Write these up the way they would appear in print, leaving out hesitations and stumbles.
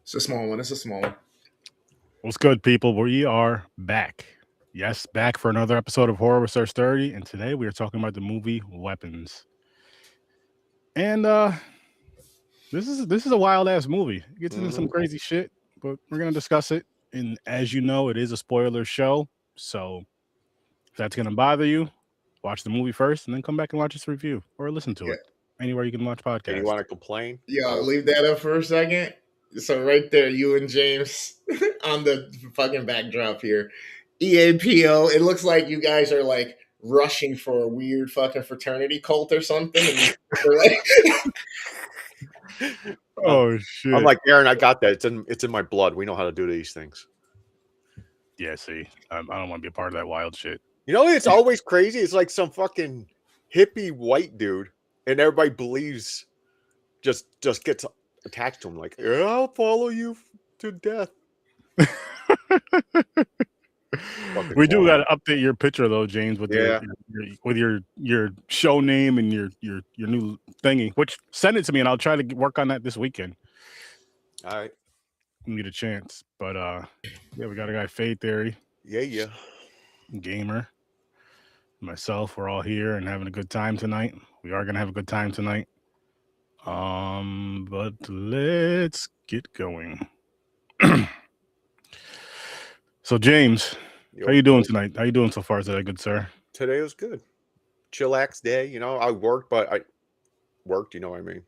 It's a small one. It's a small one. What's good, people? We are back. Yes, back for another episode of Horror with Search 30, and today we are talking about the movie Weapons. And this is a wild ass movie. It gets into some crazy shit, but we're gonna discuss it. And as you know, it is a spoiler show, so if that's gonna bother you, watch the movie first, and then come back and watch this review or listen to it anywhere you can watch podcasts. And you want to complain? Yo, leave that up for a second. So right there, you and James on the fucking backdrop here. EAPO, it looks like you guys are like rushing for a weird fucking fraternity cult or something. Oh shit! I'm like, Aaron, I got that. It's in my blood. We know how to do these things. Yeah, see, I don't want to be a part of that wild shit. You know, it's always crazy. It's like some fucking hippie white dude, and everybody believes just gets attached to him. Like, yeah, I'll follow you to death. We do got to update your picture though, James, with your show name and your new thingy. Which send it to me and I'll try to work on that this weekend. All right, need a chance, but yeah, we got a guy Fade Theory. Yeah, Gamer, myself. We're all here and having a good time tonight. We are gonna have a good time tonight. But let's get going. So James, how you doing tonight? How you doing so far today, good sir? Today was good. Chillax day. You know, I worked, but I worked. You know what I mean?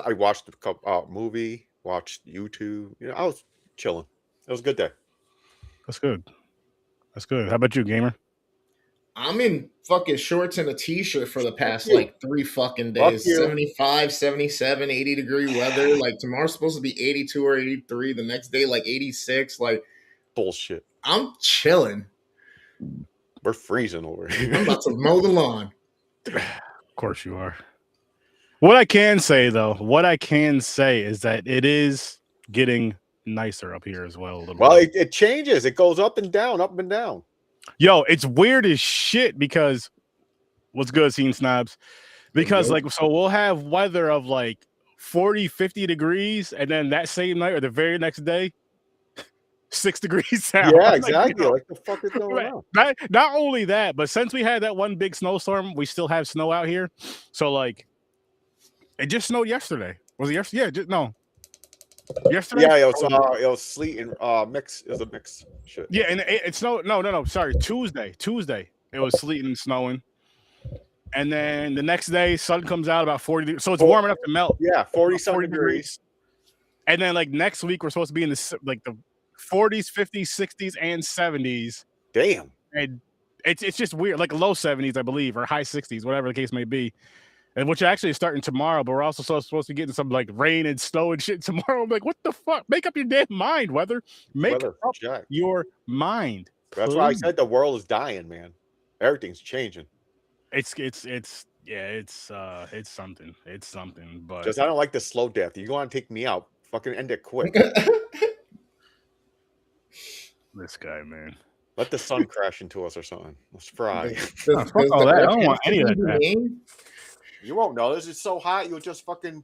I watched a couple movie, watched YouTube. You know, I was chilling. It was a good day. That's good. That's good. How about you, Gamer? I'm in fucking shorts and a t-shirt for the past like 3 fucking days. 75, 77, 80 degree weather. Like tomorrow's supposed to be 82 or 83. The next day, like 86. Like bullshit. I'm chilling. We're freezing over here. I'm about to mow the lawn. Of course you are. What I can say is that it is getting nicer up here as well. A little bit. It changes. It goes up and down, up and down. Yo, it's weird as shit because what's good, Scene Snobs? Because so we'll have weather of like 40, 50 degrees, and then that same night or the very next day, 6 degrees out. Yeah, exactly. Like the fuck is going on? Not only that, but since we had that one big snowstorm, we still have snow out here. So like, it just snowed yesterday. Was it yesterday? Yeah, no. Yesterday? Yeah, it was sleet and mix. It was a mix. Shit. Yeah, and it snowed. No. Sorry, Tuesday. It was sleeting and snowing. And then the next day, sun comes out about 40. So it's warm enough to melt. Yeah, 40 degrees. And then like next week, we're supposed to be in the 40s, 50s, 60s, and 70s. Damn. And it's just weird, like low 70s, I believe, or high 60s, whatever the case may be. And which actually is starting tomorrow, but we're also supposed to be getting some like rain and snow and shit tomorrow. I'm like, what the fuck? Make up your damn mind, weather. Make up your mind. Please. That's why I said the world is dying, man. Everything's changing. It's something. It's something. But just I don't like the slow death. You want to take me out? Fucking end it quick. This guy, man. Let the sun crash into us or something. Let's fry. Fuck all that. I don't want any of that. You won't know. This is so hot, you'll just fucking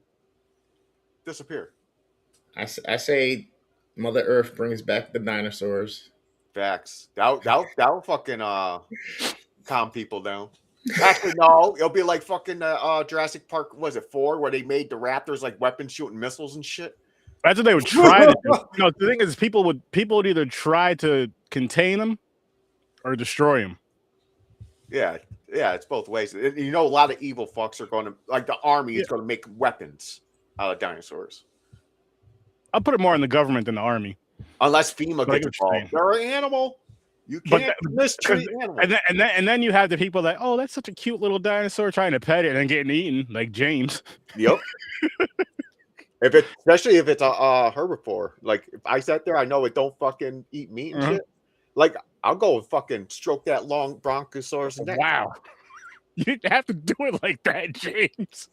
disappear. I say Mother Earth brings back the dinosaurs. Facts. That'll fucking calm people down. Actually, no. It'll be like fucking Jurassic Park, was it 4, where they made the raptors like weapons shooting missiles and shit? That's what they would try to do. No, the thing is, people would either try to contain them or destroy them. Yeah, it's both ways. You know, a lot of evil fucks are going to, like the army is going to make weapons out of dinosaurs. I'll put it more in the government than the army. Unless FEMA gets involved. They're an animal. You can't mistreat animals. And then you have the people that, oh, that's such a cute little dinosaur, trying to pet it and then getting eaten, like James. Yep. Especially if it's a herbivore. Like, if I sat there, I know it don't fucking eat meat and shit. Like, I'll go and fucking stroke that long bronchosaurus neck. Wow. You didn't have to do it like that, James.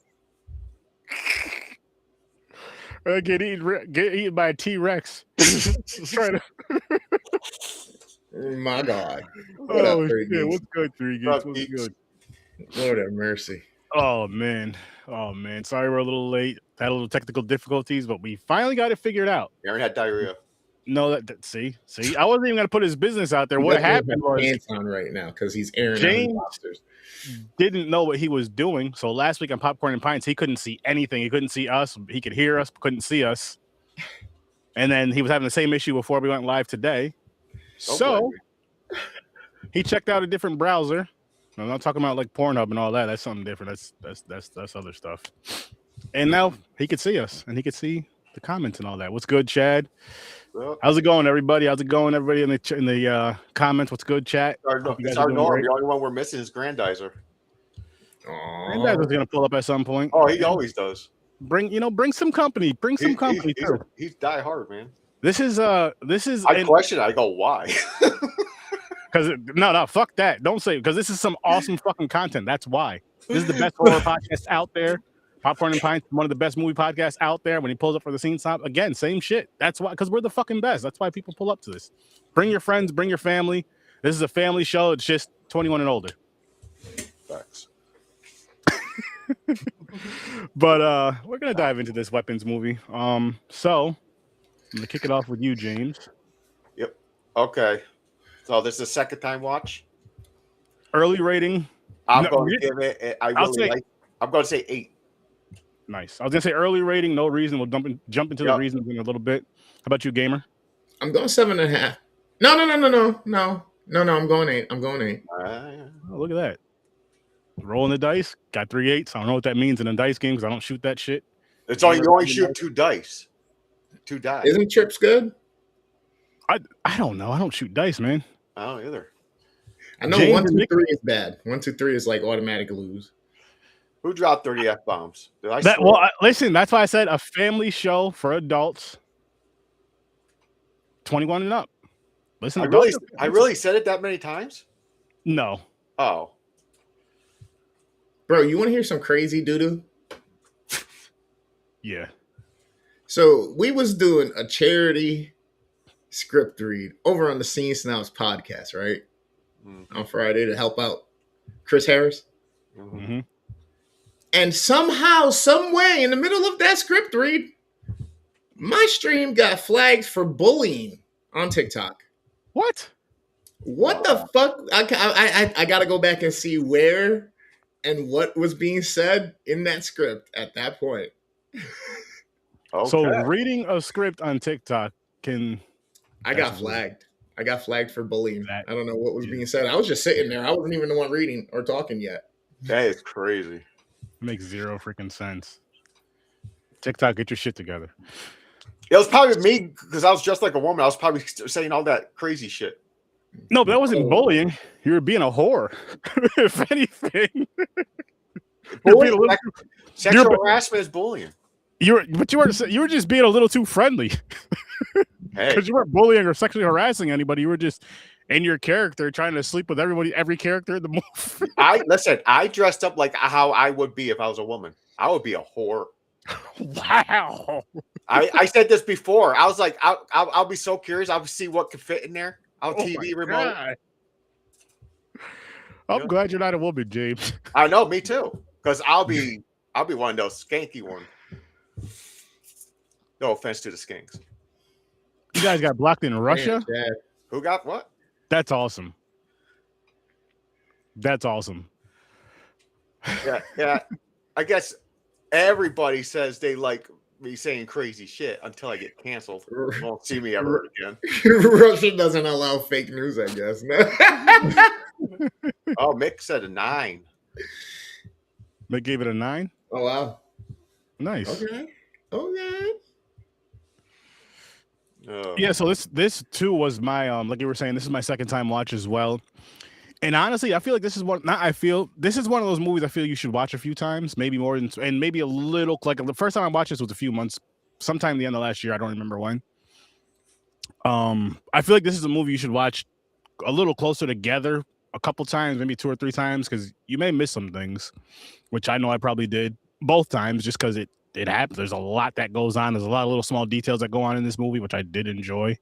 Get eaten by a T-Rex. My God. What up, shit. What's good, 3 Geeks? What's good? Lord have mercy. Oh man. Sorry we're a little late. Had a little technical difficulties, but we finally got it figured out. Aaron had diarrhea. No, see, I wasn't even gonna put his business out there. He What doesn't have happened was pants on right now because he's airing out his James lobsters. didn't know what he was doing. So last week on Popcorn and Pints, he couldn't see anything. He couldn't see us. He could hear us, couldn't see us. And then he was having the same issue before we went live today. So he checked out a different browser. I'm not talking about like Pornhub and all that. That's something different. That's other stuff. And now he could see us and he could see the comments and all that. What's good, Chad? Well, how's it going, everybody? How's it going, everybody in the comments? What's good, chat? It's our norm. The only one we're missing is Grandizer. Grandizer's gonna pull up at some point. Oh, he always does. Bring some company. Bring some company too. He's die hard, man. This is. I question it. I go, why? Because no, fuck that. Don't say it, because this is some awesome fucking content. That's why. This is the best horror podcast out there. Popcorn and Pints, one of the best movie podcasts out there. When he pulls up for the scene stop, again, same shit. That's why, because we're the fucking best. That's why people pull up to this. Bring your friends, bring your family. This is a family show. It's just 21 and older. Facts. But we're gonna dive into this weapons movie. So I'm gonna kick it off with you, James. Yep. Okay. So this is a second time watch. Early rating. I'm going to give it. I'm going to say 8. Nice. I was gonna say early rating, no reason. We'll jump into the reasons in a little bit. How about you, gamer? I'm going 7.5. No. I'm going 8. I'm going 8. Oh, look at that. Rolling the dice. Got 3 8s. I don't know what that means in a dice game because I don't shoot that shit. It's all you only shoot 2 dice. 2 dice. Isn't Trips good? I don't know. I don't shoot dice, man. I don't either. I know 1, 2, 3 is bad. 1, 2, 3 is like automatic lose. Who dropped 30 F-bombs? Listen, that's why I said a family show for adults 21 and up. Listen, I really said it that many times? No. Oh. Bro, you want to hear some crazy doo-doo? Yeah. So we was doing a charity script read over on the SYNOPSIS podcast, right? Mm-hmm. On Friday to help out Chris Harris. Mm-hmm. And somehow, some way, in the middle of that script read, my stream got flagged for bullying on TikTok. What? What the fuck? I got to go back and see where and what was being said in that script at that point. Okay. So reading a script on TikTok can... I got flagged. I got flagged for bullying. I don't know what was being said. I was just sitting there. I wasn't even the one reading or talking yet. That is crazy. Makes zero freaking sense. TikTok, get your shit together. It was probably me because I was dressed like a woman. I was probably saying all that crazy shit. No, but that wasn't bullying. You were being a whore. If anything. Sexual harassment is bullying. You were just being a little too friendly. Because you weren't bullying or sexually harassing anybody. You were just in your character trying to sleep with every character in the movie. I dressed up like how I would be if I was a woman. I would be a whore. Wow. I said this before. I was like, I'll be so curious. I'll see what could fit in there. TV remote. God. I'm glad you're not a woman, James. I know, me too. Because I'll be one of those skanky ones. No offense to the skanks. You guys got blocked in Russia? Man, who got what? That's awesome. That's awesome. Yeah. I guess everybody says they like me saying crazy shit until I get canceled. You won't see me ever again. Russia doesn't allow fake news, I guess. Oh, Mick said a 9. Mick gave it a 9? Oh, wow. Nice. Okay. Yeah, so this too was my like you were saying, this is my second time watch as well. And honestly, I feel like this is one of those movies I feel you should watch a few times, maybe more than, and maybe a little, like the first time I watched this was a few months, sometime the end of last year, I don't remember when. I feel like this is a movie you should watch a little closer together, a couple times, maybe 2 or 3 times, because you may miss some things, which I know I probably did both times just because it happens. There's a lot that goes on. There's a lot of little small details that go on in this movie, which I did enjoy.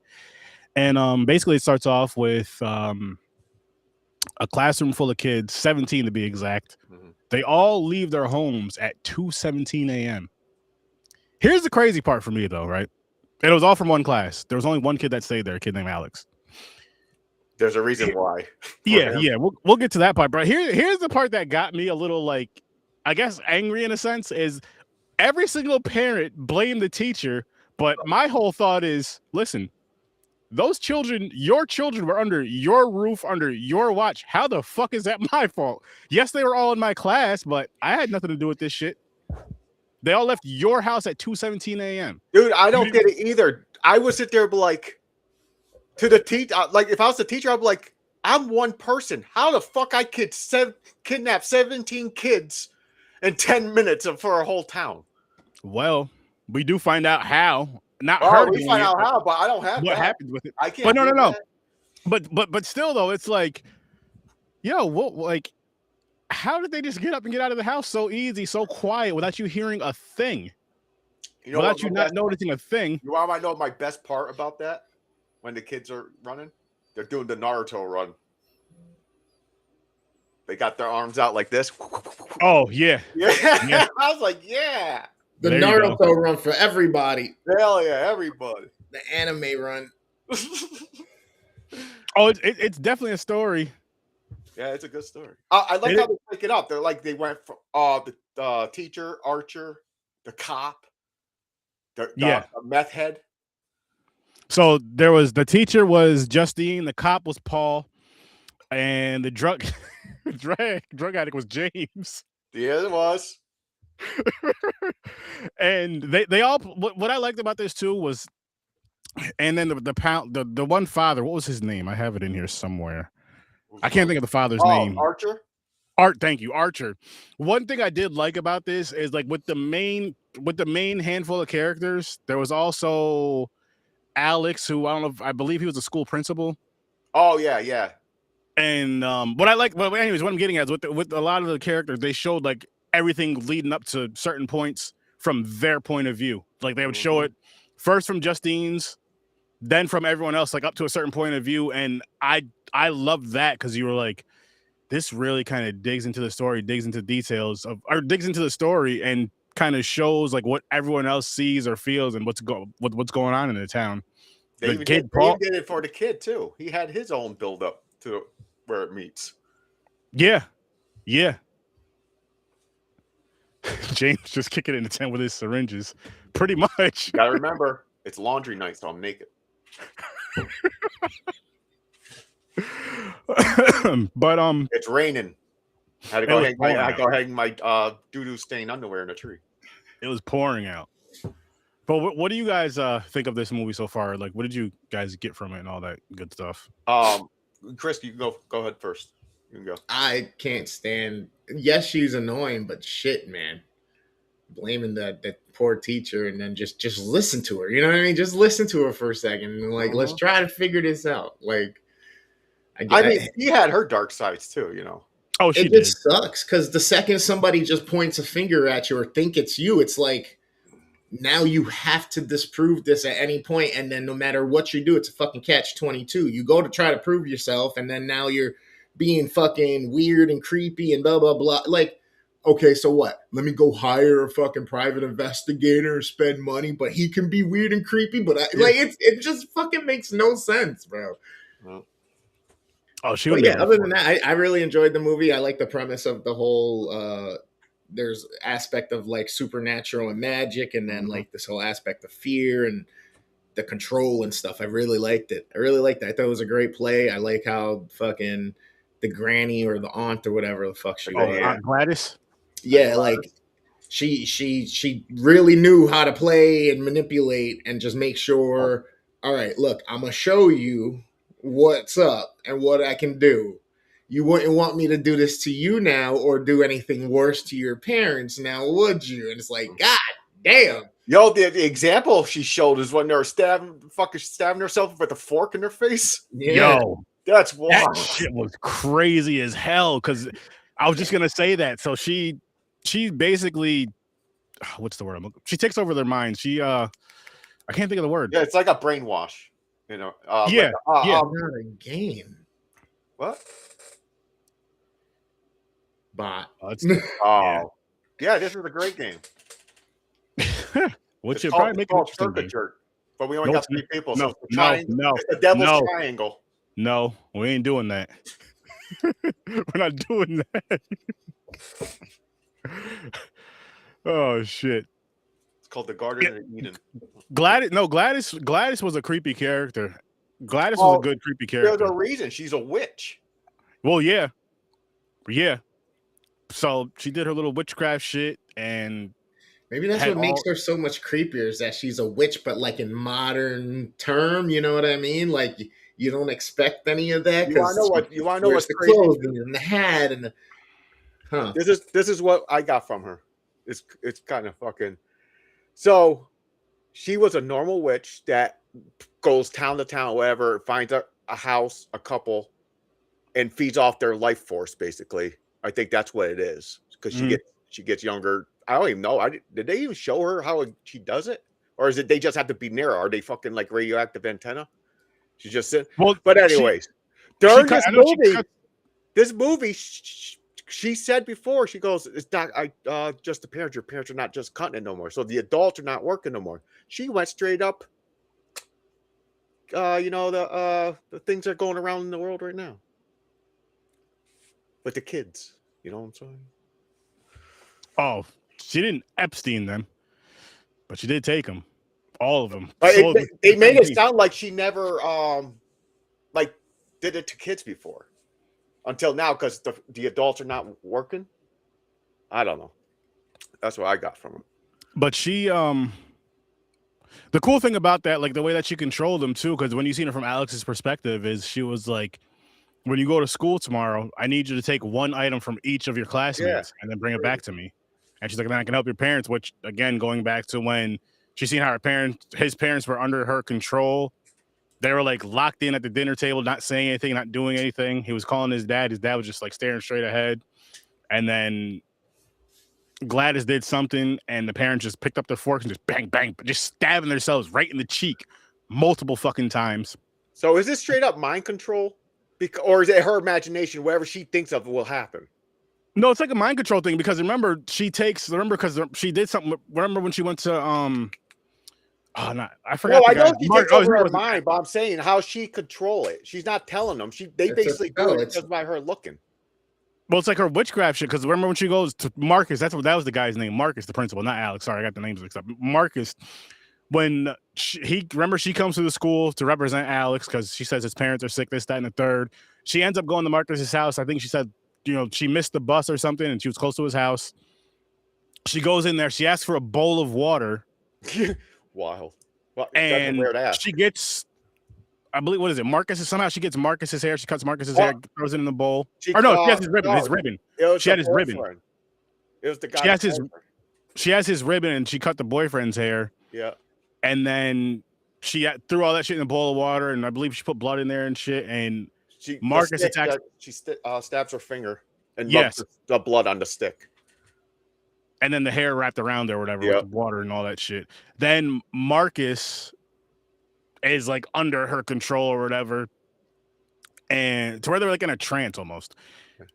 And basically it starts off with a classroom full of kids, 17 to be exact, They all leave their homes at 2:17 a.m. Here's the crazy part for me, though, right? And it was all from one class. There was only one kid that stayed there, a kid named Alex. There's a reason why. Yeah. We'll get to that part. But here's the part that got me a little, like, I guess angry in a sense, is every single parent blamed the teacher. But my whole thought is, listen, those children, your children were under your roof, under your watch. How the fuck is that my fault? Yes, they were all in my class, but I had nothing to do with this shit. They all left your house at 2:17 a.m. Dude, I don't get it either. I would sit there and be like, to the teacher, like if I was the teacher, I'd be like, I'm one person. How the fuck I could kidnap 17 kids in 10 minutes for a whole town? Well, we do find out how. Not Oh, her. we find out how, but I don't have what that. happens with it. I can't. But no. But still, though, it's like, yo, what, like, how did they just get up and get out of the house so easy, so quiet, without you hearing a thing? You know, without you not noticing a thing. You want to know my best part about that? When the kids are running, they're doing the Naruto run. They got their arms out like this. Oh yeah. I was like, yeah. The Naruto run for everybody. Hell yeah, everybody. The anime run. Oh, it's definitely a story. Yeah, it's a good story. I like how they pick it up. They're like, they went from the teacher, Archer, the cop, the meth head. So there was, the teacher was Justine, the cop was Paul, and the drug addict was James. Yeah, it was. And they all, what I liked about this too was, and then the one father, what was his name? I have it in here somewhere. I can't think of the father's name. Archer. Thank you, Archer. One thing I did like about this is, like, with the main handful of characters, there was also Alex, who I believe he was a school principal. Oh yeah. And what I like, but anyways, what I'm getting at is with a lot of the characters, they showed like everything leading up to certain points from their point of view. Like they would show it first from Justine's, then from everyone else, like up to a certain point of view. And I loved that, because you were like, this really kind of digs into the story, digs into details digs into the story, and kind of shows like what everyone else sees or feels and what's going on in the town. They did it for the kid too. He had his own build up to where it meets. Yeah. James just kicking in the tent with his syringes, pretty much. You gotta remember, it's laundry night, so I'm naked. But it's raining. I had to go hang my doo-doo stained underwear in a tree. It was pouring out. But what do you guys think of this movie so far? Like, what did you guys get from it and all that good stuff? Chris, you go ahead first. You can go. I can't stand. Yes, she's annoying, but shit, man, blaming that poor teacher, and then just listen to her. You know what I mean? Just listen to her for a second, and like, let's try to figure this out. Like, I mean, she had her dark sides too, you know. Oh, she did. It sucks, because the second somebody just points a finger at you or think it's you, it's like, now you have to disprove this at any point, and then no matter what you do, it's a fucking catch-22. You go to try to prove yourself, and then now you're being fucking weird and creepy and blah blah blah. Like, okay, so what? Let me go hire a fucking private investigator and spend money, but he can be weird and creepy. But like, it just fucking makes no sense, bro. Well, other than that, I really enjoyed the movie. I like the premise of the whole. There's aspect of like supernatural and magic, and then like this whole aspect of fear and the control and stuff. I really liked it. I thought it was a great play. I like how fucking the granny or the aunt or whatever the fuck she was. Aunt Gladys. Yeah, like she really knew how to play and manipulate and just make sure. All right, look, I'm gonna show you what's up and what I can do. You wouldn't want me to do this to you now or do anything worse to your parents now, would you? And it's like, God damn. Yo, the example she showed is when they're stabbing herself with a fork in her face. Yeah. Yo, that's wild. That shit was crazy as hell. Because I was just gonna say that. So she basically, what's the word? She takes over their minds. I can't think of the word. Yeah, it's like a brainwash. You know. Not a game. What? bot. Oh, yeah, this is a great game. Which It's should called, probably make it's an called interesting Circuit game. Jerk, but we only No, got it's 3 people, no, so it's the triangle. no, It's the devil's no. triangle. No, we ain't doing that. We're not doing that. Oh shit. It's called the Garden of Eden. Gladys was a creepy character. Gladys was a good creepy character. There's a reason she's a witch. Well, yeah. So she did her little witchcraft shit, and maybe that's what makes her so much creepier is that she's a witch, but like in modern term, you know what I mean? Like you don't expect any of that. You want to know what's the crazy? clothing and the hat and This is what I got from her. It's kind of fucking. So she was a normal witch that goes town to town, whatever, finds a house, a couple, and feeds off their life force. Basically, I think that's what it is because she gets younger. I don't even know. Did they even show her how she does it, or is it they just have to be near her? Are they fucking like radioactive antenna? She's just sitting. Well, but anyways, during this movie, she said before, she goes, "It's not just the parents. Your parents are not just cutting it no more. So the adults are not working no more." She went straight up. The things that are going around in the world right now with the kids. You know what I'm saying? Oh, she didn't Epstein them, but she did take them, all of them. They made it sound like she never did it to kids before. Until now, because the adults are not working. I don't know. That's what I got from her. But she, the cool thing about that, like the way that she controlled them too, because when you seen her from Alex's perspective, is she was like, when you go to school tomorrow, I need you to take one item from each of your classmates and then bring it back to me. And she's like, then I can help your parents, which again, going back to when she's seen how his parents were under her control. They were like locked in at the dinner table, not saying anything, not doing anything. He was calling his dad. His dad was just like staring straight ahead. And then Gladys did something, and the parents just picked up their forks and just bang, bang, just stabbing themselves right in the cheek multiple fucking times. So is this straight up mind control? Or is it her imagination? Whatever she thinks of will happen. No, it's like a mind control thing because remember, because she did something. Remember when she went to I forgot. No, I know she takes over her mind, but I'm saying how she control it. She's not telling them. They basically do it just by her looking. Well, it's like her witchcraft shit. Because remember when she goes to Marcus? That was the guy's name, Marcus, the principal, not Alex. Sorry, I got the names mixed up. Marcus. When she comes to the school to represent Alex because she says his parents are sick, this, that, and the third. She ends up going to Marcus's house. I think she said, she missed the bus or something, and she was close to his house. She goes in there. She asks for a bowl of water. Wild. Well, and she gets, I believe, what is it? Marcus. Somehow she gets Marcus's hair. She cuts Marcus's hair, throws it in the bowl. She has his ribbon. His ribbon. She had his ribbon. It was the guy. She has his ribbon, and she cut the boyfriend's hair. Yeah. And then she threw all that shit in a bowl of water, and I believe she put blood in there and shit. And Marcus attacks. She stabs her finger and rubs the blood on the stick. And then the hair wrapped around there or whatever with the water and all that shit. Then Marcus is like under her control or whatever. And to where they're like in a trance almost.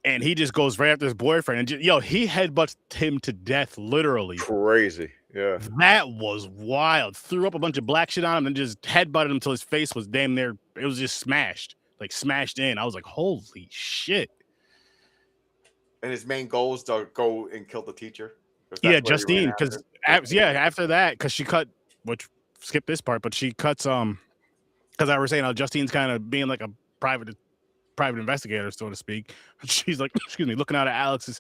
And he just goes right after his boyfriend. And he headbutts him to death, literally. Crazy. Yeah. That was wild. Threw up a bunch of black shit on him and just headbutted him until his face was damn near, it was just smashed. Like smashed in. I was like, holy shit. And his main goal is to go and kill the teacher. Yeah, Justine, because after that, because she cut, which skip this part, but she cuts because I was saying how Justine's kind of being like a private investigator, so to speak. She's like, excuse me, looking out at Alex's.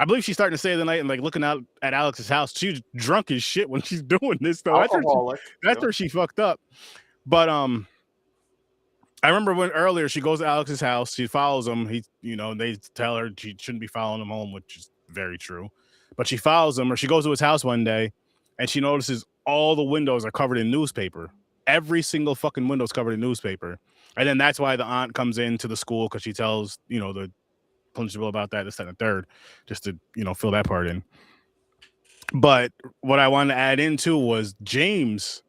I believe she's starting to stay of the night and like looking out at Alex's house. She's drunk as shit when she's doing this though. That's where she fucked up. But I remember when earlier she goes to Alex's house, she follows him. They tell her she shouldn't be following him home, which is very true. But she follows him, or she goes to his house one day, and she notices all the windows are covered in newspaper. Every single fucking window is covered in newspaper. And then that's why the aunt comes into the school because she tells, the principal about that, this, that, and the third, just to, fill that part in. But what I wanted to add into was James,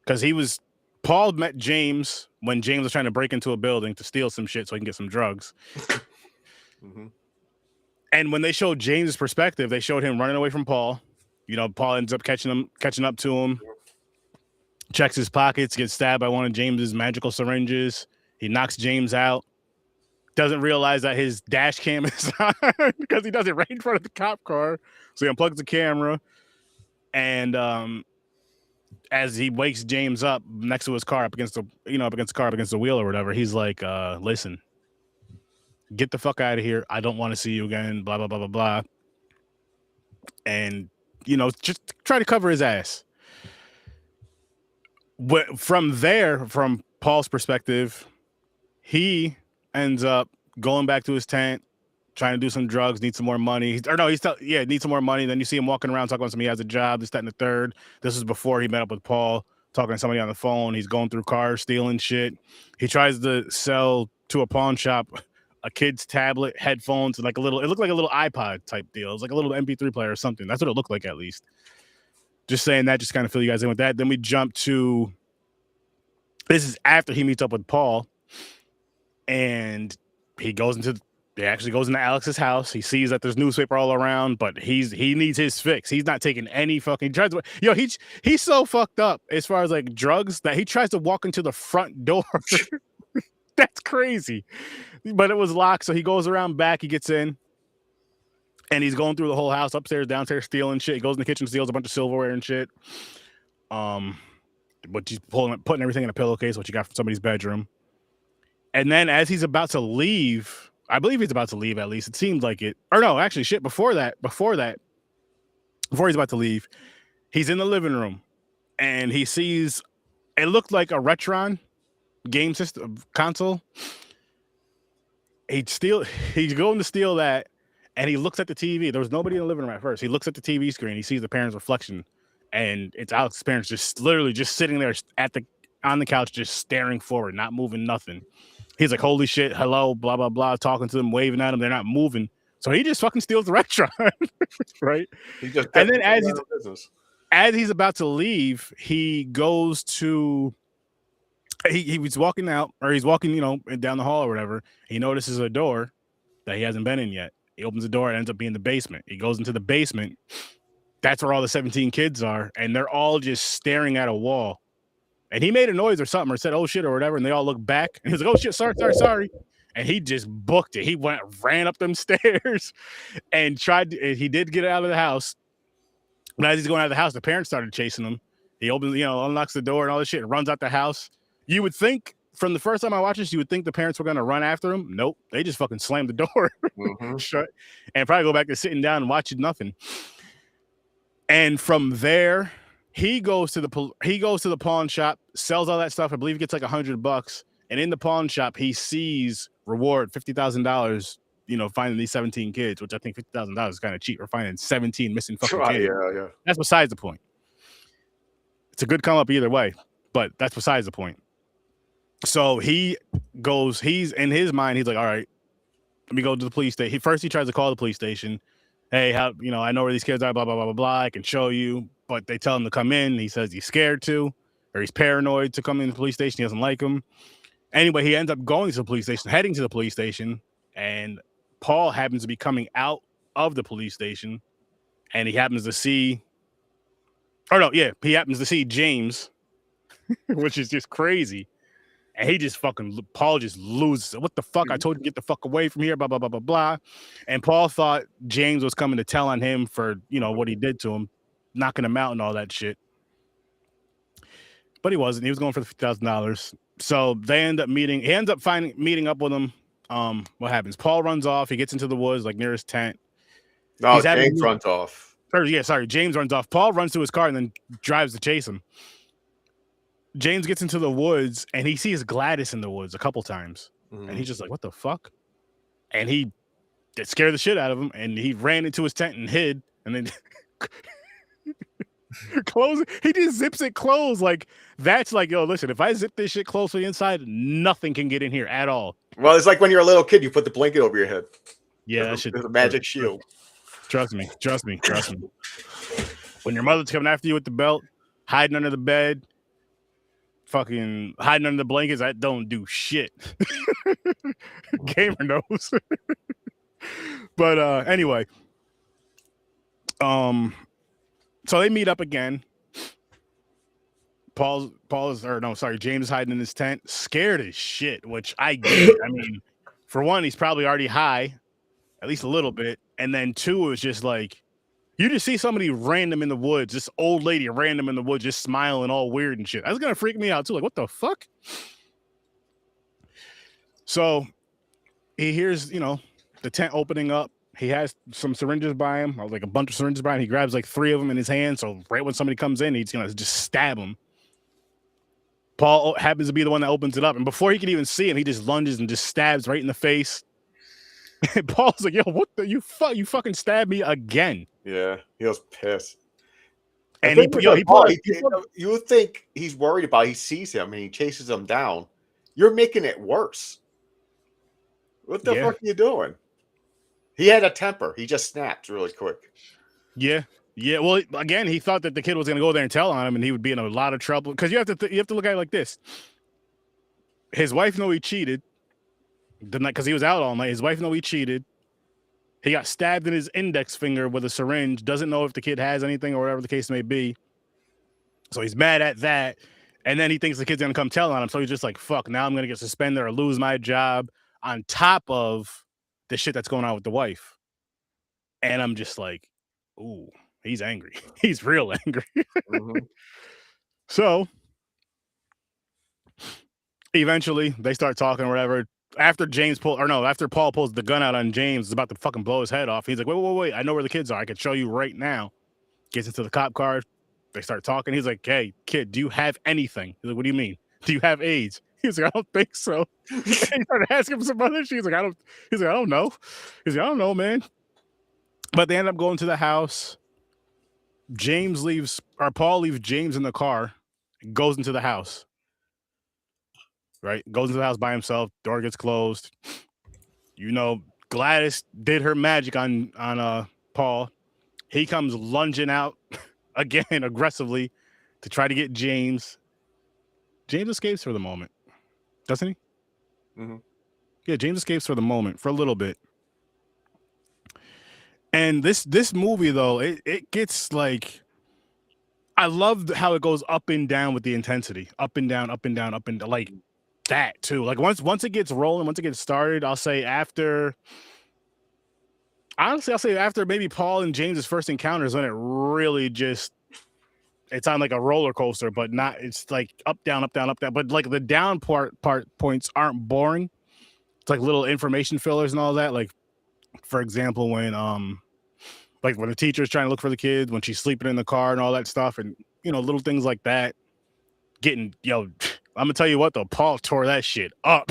because Paul met James when James was trying to break into a building to steal some shit so he can get some drugs. Mm-hmm. And when they showed James' perspective, they showed him running away from Paul. Paul ends up catching up to him, checks his pockets, gets stabbed by one of James's magical syringes. He knocks James out. Doesn't realize that his dash cam is on because he does it right in front of the cop car. So he unplugs the camera, and as he wakes James up next to his car, up against the wheel or whatever, he's like, "Listen, get the fuck out of here. I don't want to see you again." Blah blah blah blah blah. And just try to cover his ass. From Paul's perspective, he ends up going back to his tent, trying to do some drugs, need some more money. Needs some more money. Then you see him walking around talking about something. He has a job, this, that, and the third. This is before he met up with Paul, talking to somebody on the phone. He's going through cars, stealing shit. He tries to sell to a pawn shop a kid's tablet, headphones, and it looked like a little iPod type deal. It was like a little MP3 player or something. That's what it looked like, at least. Just saying that, just kind of fill you guys in with that. Then we jump to, this is after he meets up with Paul, and he actually goes into Alex's house. He sees that there's newspaper all around, but he needs his fix. He's not taking any fucking tries to, he's so fucked up as far as like drugs that he tries to walk into the front door. That's crazy. But it was locked, so he goes around back, he gets in, and he's going through the whole house, upstairs, downstairs, stealing shit. He goes in the kitchen, steals a bunch of silverware and shit. But he's putting everything in a pillowcase, what you got from somebody's bedroom. And then as he's about to leave, I believe he's about to leave, at least. It seemed like it. Or no, actually, shit, before he's about to leave, he's in the living room, and he sees, it looked like a Retron game system console. He's going to steal that, and he looks at the TV. There was nobody in the living room at first. He looks at the TV screen. He sees the parents' reflection, and it's Alex's parents just literally just sitting there on the couch, just staring forward, not moving nothing. He's like, holy shit, hello, blah, blah, blah, talking to them, waving at them. They're not moving. So he just fucking steals the Retron, right? And then as he's about to leave, he goes to, he was walking out, or he's walking, down the hall or whatever. He notices a door that he hasn't been in yet. He opens the door, it ends up being the basement. He goes into the basement. That's where all the 17 kids are, and they're all just staring at a wall. And he made a noise or something, or said, oh shit, or whatever, and they all look back. And he's like, oh shit, sorry. And he just booked it. He ran up them stairs and he did get out of the house. But as he's going out of the house, the parents started chasing him. He opens, unlocks the door and all this shit and runs out the house. You would think, from the first time I watched this, you would think the parents were going to run after him. Nope. They just fucking slammed the door shut and probably go back to sitting down and watching nothing. And from there, he goes to the pawn shop, sells all that stuff. I believe he gets like $100. And in the pawn shop, he sees reward $50,000, finding these 17 kids, which I think $50,000 is kind of cheap. We're finding 17 missing fucking kids. Yeah. That's besides the point. It's a good come up either way, but that's besides the point. So he's in his mind, he's like, all right, let me go to the police station. He tries to call the police station. Hey, I know where these kids are, blah, blah, blah, blah, blah. I can show you. But they tell him to come in. He says he's scared to, or he's paranoid to come in the police station. He doesn't like them. Anyway, he ends up going to the police station, heading to the police station, and Paul happens to be coming out of the police station, and he happens to see James, which is just crazy. And Paul just loses it. What the fuck? I told you to get the fuck away from here, blah, blah, blah, blah, blah. And Paul thought James was coming to tell on him for, what he did to him, knocking him out and all that shit. But he wasn't. He was going for the $50,000. So they end up meeting. He ends up meeting up with him. What happens? Paul runs off. He gets into the woods, like near his tent. No, James runs off. James runs off. Paul runs to his car and then drives to chase him. James gets into the woods and he sees Gladys in the woods a couple times. And he's just like, what the fuck? And it scared the shit out of him. And he ran into his tent and hid. And then he just zips it closed. Like, that's like, yo, listen, if I zip this shit close to the inside, nothing can get in here at all. Well, it's like when you're a little kid, you put the blanket over your head. Yeah, that shit. There's a magic shield. Trust me. When your mother's coming after you with the belt, hiding under the bed, fucking hiding under the blankets, that don't do shit. Gamer knows. But anyway, so they meet up again. James is hiding in his tent, scared as shit, which I get. I mean, for one, he's probably already high, at least a little bit. And then two, it's just like, you just see somebody random in the woods, this old lady random in the woods, just smiling all weird and shit. That's going to freak me out too. Like, what the fuck? So he hears, the tent opening up. He has some syringes by him, or like a bunch of syringes by him. He grabs like 3 of them in his hand. So right when somebody comes in, he's going to just stab him. Paul happens to be the one that opens it up. And before he can even see him, he just lunges and just stabs right in the face. And Paul's like, yo, what the, you fucking stabbed me again. Yeah, he was pissed. And you would think he's worried about it. He sees him and he chases him down. You're making it worse. What the fuck are you doing? He had a temper. He just snapped really quick. Yeah. Yeah, well, again, he thought that the kid was going to go there and tell on him, and he would be in a lot of trouble. Because you have to look at it like this. His wife knew he cheated, because he was out all night. His wife knew he cheated. He got stabbed in his index finger with a syringe. Doesn't know if the kid has anything or whatever the case may be. So he's mad at that. And then he thinks the kid's going to come tell on him. So he's just like, fuck, now I'm going to get suspended or lose my job on top of the shit that's going on with the wife. And I'm just like, ooh. He's angry. He's real angry. Mm-hmm. So eventually they start talking or whatever. After Paul pulls the gun out on James, is about to fucking blow his head off. He's like, wait. I know where the kids are. I can show you right now. Gets into the cop car. They start talking. He's like, hey, kid, do you have anything? He's like, what do you mean? Do you have AIDS? He's like, I don't think so. And he started asking him some other shit. He's like, I don't know. He's like, I don't know, man. But they end up going to the house. Paul leaves James in the car, goes into the house. Right? Goes into the house by himself. Door gets closed. Gladys did her magic on Paul. He comes lunging out again aggressively to try to get James. James escapes for the moment. Doesn't he? Mm-hmm. Yeah, James escapes for the moment, for a little bit. And this movie, though, it gets like, I love how it goes up and down with the intensity, up and down, like that too. Like once it gets rolling, once it gets started, I'll say after maybe Paul and James's first encounters, when it really just, it's on like a roller coaster, but not. It's like up, down. But like the down points aren't boring. It's like little information fillers and all that. Like, for example, when the teacher's trying to look for the kid, when she's sleeping in the car and all that stuff, and little things like that. I'm gonna tell you what though, Paul tore that shit up.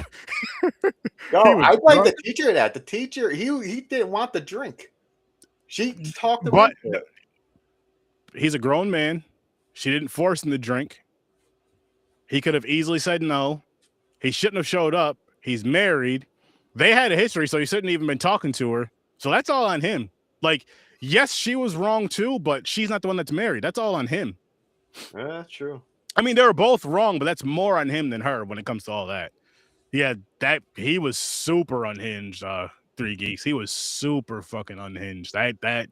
No, I like the teacher. The teacher, he didn't want the drink. She talked about it. He's a grown man. She didn't force him to drink. He could have easily said no. He shouldn't have showed up. He's married. They had a history, so he shouldn't even been talking to her. So that's all on him. Like, yes, she was wrong too, but she's not the one that's married. That's all on him. Yeah, true. I mean, they were both wrong, but that's more on him than her when it comes to all that. Yeah, he was super unhinged, Three Geeks. He was super fucking unhinged. That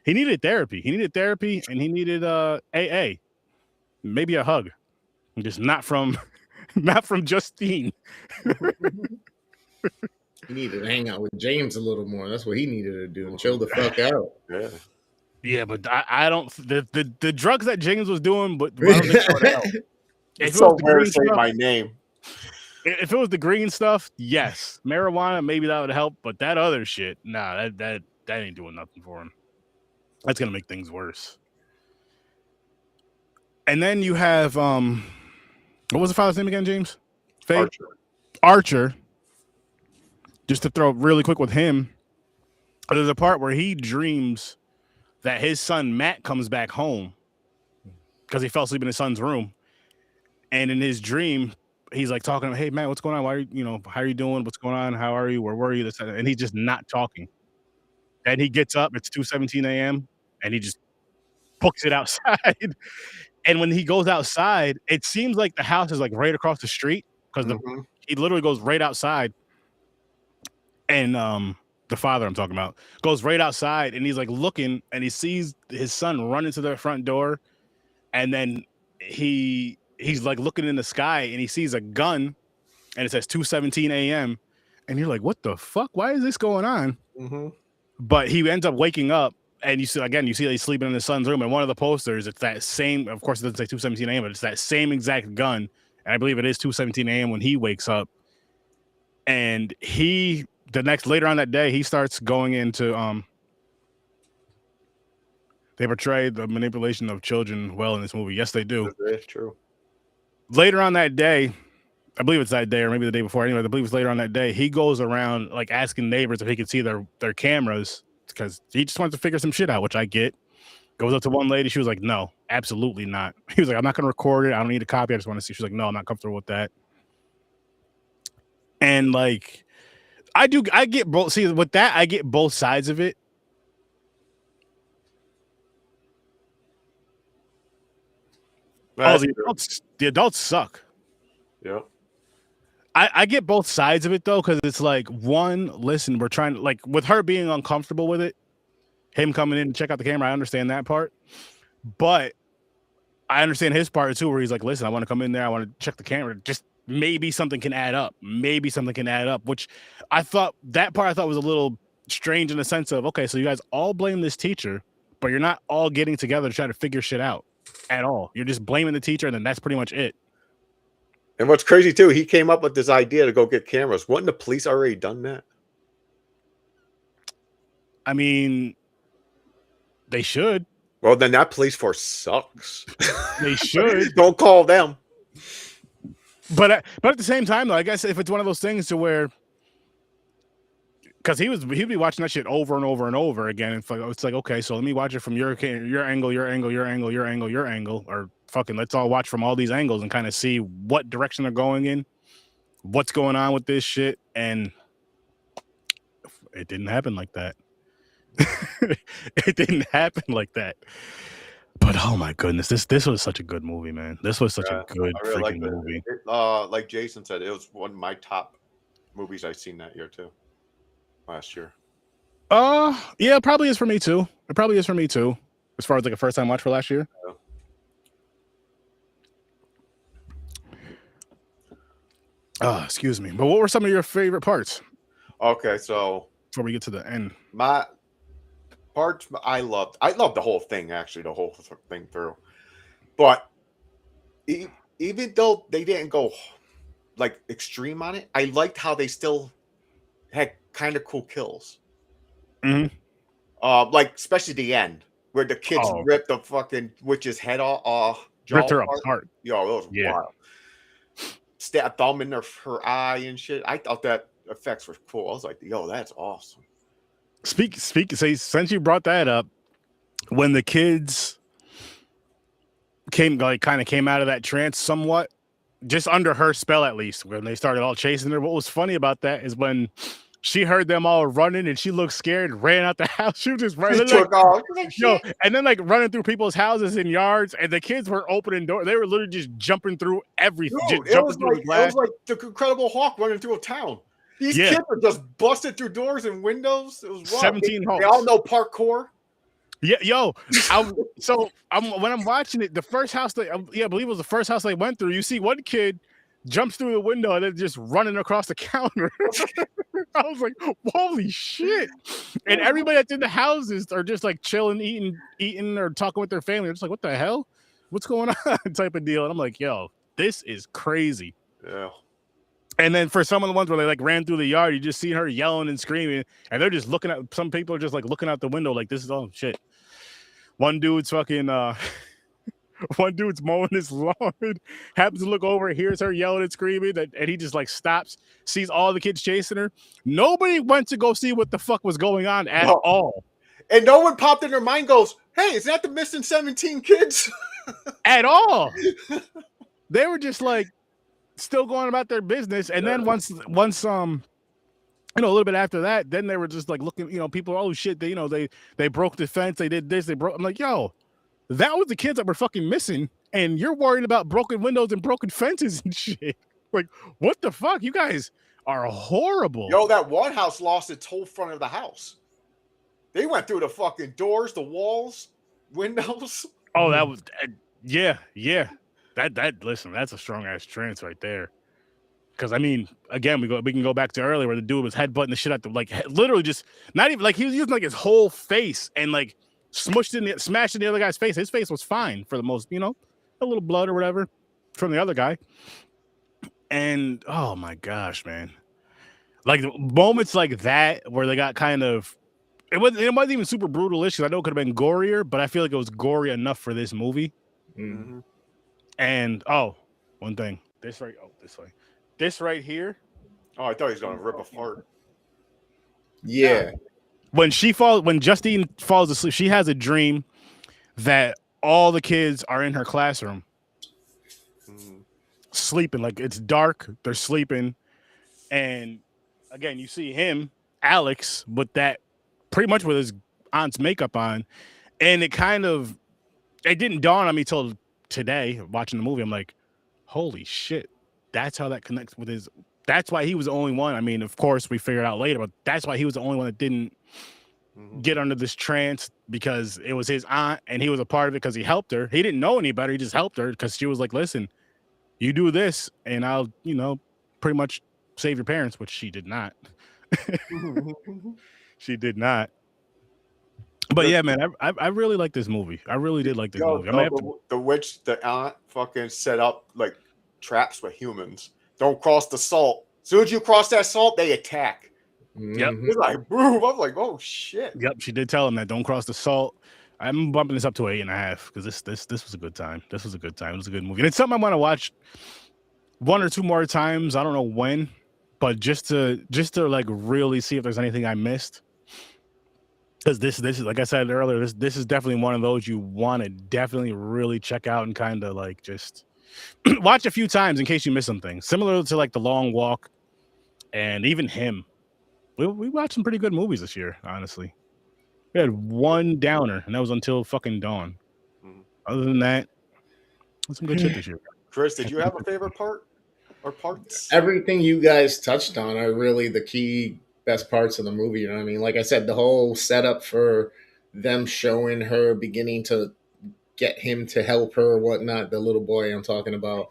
he needed therapy. He needed therapy, and he needed AA. Maybe a hug. Just not from Justine. He needed to hang out with James a little more. That's what he needed to do and chill the fuck out. Yeah. Yeah, but I don't the drugs that James was doing, but I don't think that would help. It's so weird to say my name. If it was the green stuff, yes. Marijuana, maybe that would help, but that other shit, nah, that ain't doing nothing for him. That's gonna make things worse. And then you have what was the father's name again, James? Archer. Just to throw really quick with him, there's a part where he dreams that his son Matt comes back home because he fell asleep in his son's room. And in his dream, he's like talking, hey, Matt, what's going on? Why are you, how are you doing? What's going on? How are you? Where were you? And he's just not talking. And he gets up, it's 2:17 a.m., and he just books it outside. And when he goes outside, it seems like the house is like right across the street because he literally goes right outside. And the father I'm talking about, goes right outside and he's like looking and he sees his son run into the front door, and then he's like looking in the sky and he sees a gun and it says 2:17 a.m. and you're like, what the fuck? Why is this going on? Mm-hmm. But he ends up waking up and you see that he's sleeping in his son's room, and one of the posters, it's that same, of course it doesn't say 2:17 a.m., but it's that same exact gun, and I believe it is 2:17 a.m. when he wakes up. And later on that day, he starts going into they portray the manipulation of children well in this movie. Yes, they do. That's true. Later on that day, I believe it's that day or maybe the day before. Anyway, I believe it's later on that day. He goes around like asking neighbors if he could see their cameras because he just wants to figure some shit out, which I get. Goes up to one lady. She was like, no, absolutely not. He was like, I'm not going to record it. I don't need a copy. I just want to see. She's like, no, I'm not comfortable with that. And like, I get both. See, with that, I get both sides of it. The adults suck. Yeah. I get both sides of it though, because it's like, one, listen, we're trying to, like, with her being uncomfortable with it, him coming in to check out the camera, I understand that part. But I understand his part too, where he's like, listen, I want to come in there, I want to check the camera. Just maybe something can add up. Which I thought was a little strange in the sense of, okay, so you guys all blame this teacher, but you're not all getting together to try to figure shit out at all. You're just blaming the teacher, and then that's pretty much it. And what's crazy too, he came up with this idea to go get cameras. Wouldn't the police already done that? I mean, they should. Well, then that police force sucks. They should. Don't call them. But at the same time, though, I guess if it's one of those things to where, because he'd be watching that shit over and over and over again, and it's like, okay, so let me watch it from your angle, or fucking let's all watch from all these angles and kind of see what direction they're going in, what's going on with this shit, and it didn't happen like that. It didn't happen like that. But oh my goodness, this was such a good movie, man. This was such a good freaking movie. Like Jason said, it was one of my top movies I've seen that year too. Last year. Yeah, it probably is for me too. As far as like a first time watch for last year. Yeah. Excuse me. But what were some of your favorite parts? Okay, so before we get to the end, my parts I loved the whole thing, actually, the whole thing through. But even though they didn't go like extreme on it, I liked how they still had kind of cool kills. Mm-hmm. Like especially the end where the kids ripped the fucking witch's head off, ripped her apart. Yo, it was wild. Stab a thumb in her eye and shit. I thought that effects were cool. I was like, yo, that's awesome. Speak. Since you brought that up, when the kids came out of that trance somewhat, just under her spell at least, when they started all chasing her. What was funny about that is when she heard them all running and she looked scared, ran out the house. She was just running, and then like running through people's houses and yards, and the kids were opening doors. They were literally just jumping through everything. Dude, it was like the Incredible Hulk running through a town. These kids are just busted through doors and windows. It was wild. 17 Hulks. They all know parkour. Yeah, when I'm watching it, the first house I believe it was the first house they went through. You see one kid jumps through the window and then just running across the counter. I was like, holy shit. And everybody that's in the houses are just like chilling, eating or talking with their family. They're just like, what the hell? What's going on? Type of deal. And I'm like, yo, this is crazy. Yeah. And then for some of the ones where they like ran through the yard, you just see her yelling and screaming, and they're just looking at, some people are just like looking out the window like, this is all shit. One dude's fucking one dude's mowing his lawn, happens to look over, hears her yelling and screaming, and he just like stops, sees all the kids chasing her. Nobody went to go see what the fuck was going on at all. And no one popped in their mind, goes, hey, is that the missing 17 kids? At all. They were just like still going about their business. And then once a little bit after that, then they were just like looking, people, oh shit, they broke the fence, they did this, I'm like, yo, that was the kids that were fucking missing, and you're worried about broken windows and broken fences and shit. Like, what the fuck? You guys are horrible. Yo, that one house lost its whole front of the house. They went through the fucking doors, the walls, windows. Oh, that was yeah. Listen, that's a strong ass trance right there. Because I mean, again, we can go back to earlier where the dude was headbutting the shit out the literally just not even like he was using like his whole face and like smashed in the other guy's face. His face was fine for the most, a little blood or whatever from the other guy. And oh my gosh, man, like moments like that where they got kind of it wasn't even super brutal-ish. I know it could have been gorier, but I feel like it was gory enough for this movie. Mm-hmm. And one thing, this way. This right here. Oh, I thought he was gonna rip apart. Yeah. When Justine falls asleep, she has a dream that all the kids are in her classroom, sleeping. Like it's dark, they're sleeping, and again, you see him, Alex, with that pretty much with his aunt's makeup on, and it didn't dawn on me till today watching the movie. I'm like, holy shit. That's how that connects with his. That's why he was the only one. I mean, of course, we figured out later, but that's why he was the only one that didn't get under this trance because it was his aunt and he was a part of it because he helped her. He didn't know any better. He just helped her because she was like, listen, you do this and I'll, pretty much save your parents, which she did not. She did not. But yeah, man, I really like this movie. I really did like this movie. The witch, the aunt fucking set up like traps with humans. Don't cross the salt. As soon as you cross that salt, they attack. Yep. It's like boom. I'm like, oh shit. Yep. She did tell him that don't cross the salt. I'm bumping this up to 8.5 because this was a good time. This was a good time. It was a good movie. And it's something I want to watch one or two more times. I don't know when, but just to like really see if there's anything I missed. Because this is, like I said earlier, this is definitely one of those you want to definitely really check out and kind of like just watch a few times in case you miss something. Similar to like The Long Walk and even Him. We watched some pretty good movies this year, honestly. We had one downer, and that was Until Fucking Dawn. Other than that, some good shit this year. Chris, did you have a favorite part or parts? Everything you guys touched on are really the key best parts of the movie. You know what I mean? Like I said, the whole setup for them showing her beginning to get him to help her or whatnot, the little boy I'm talking about,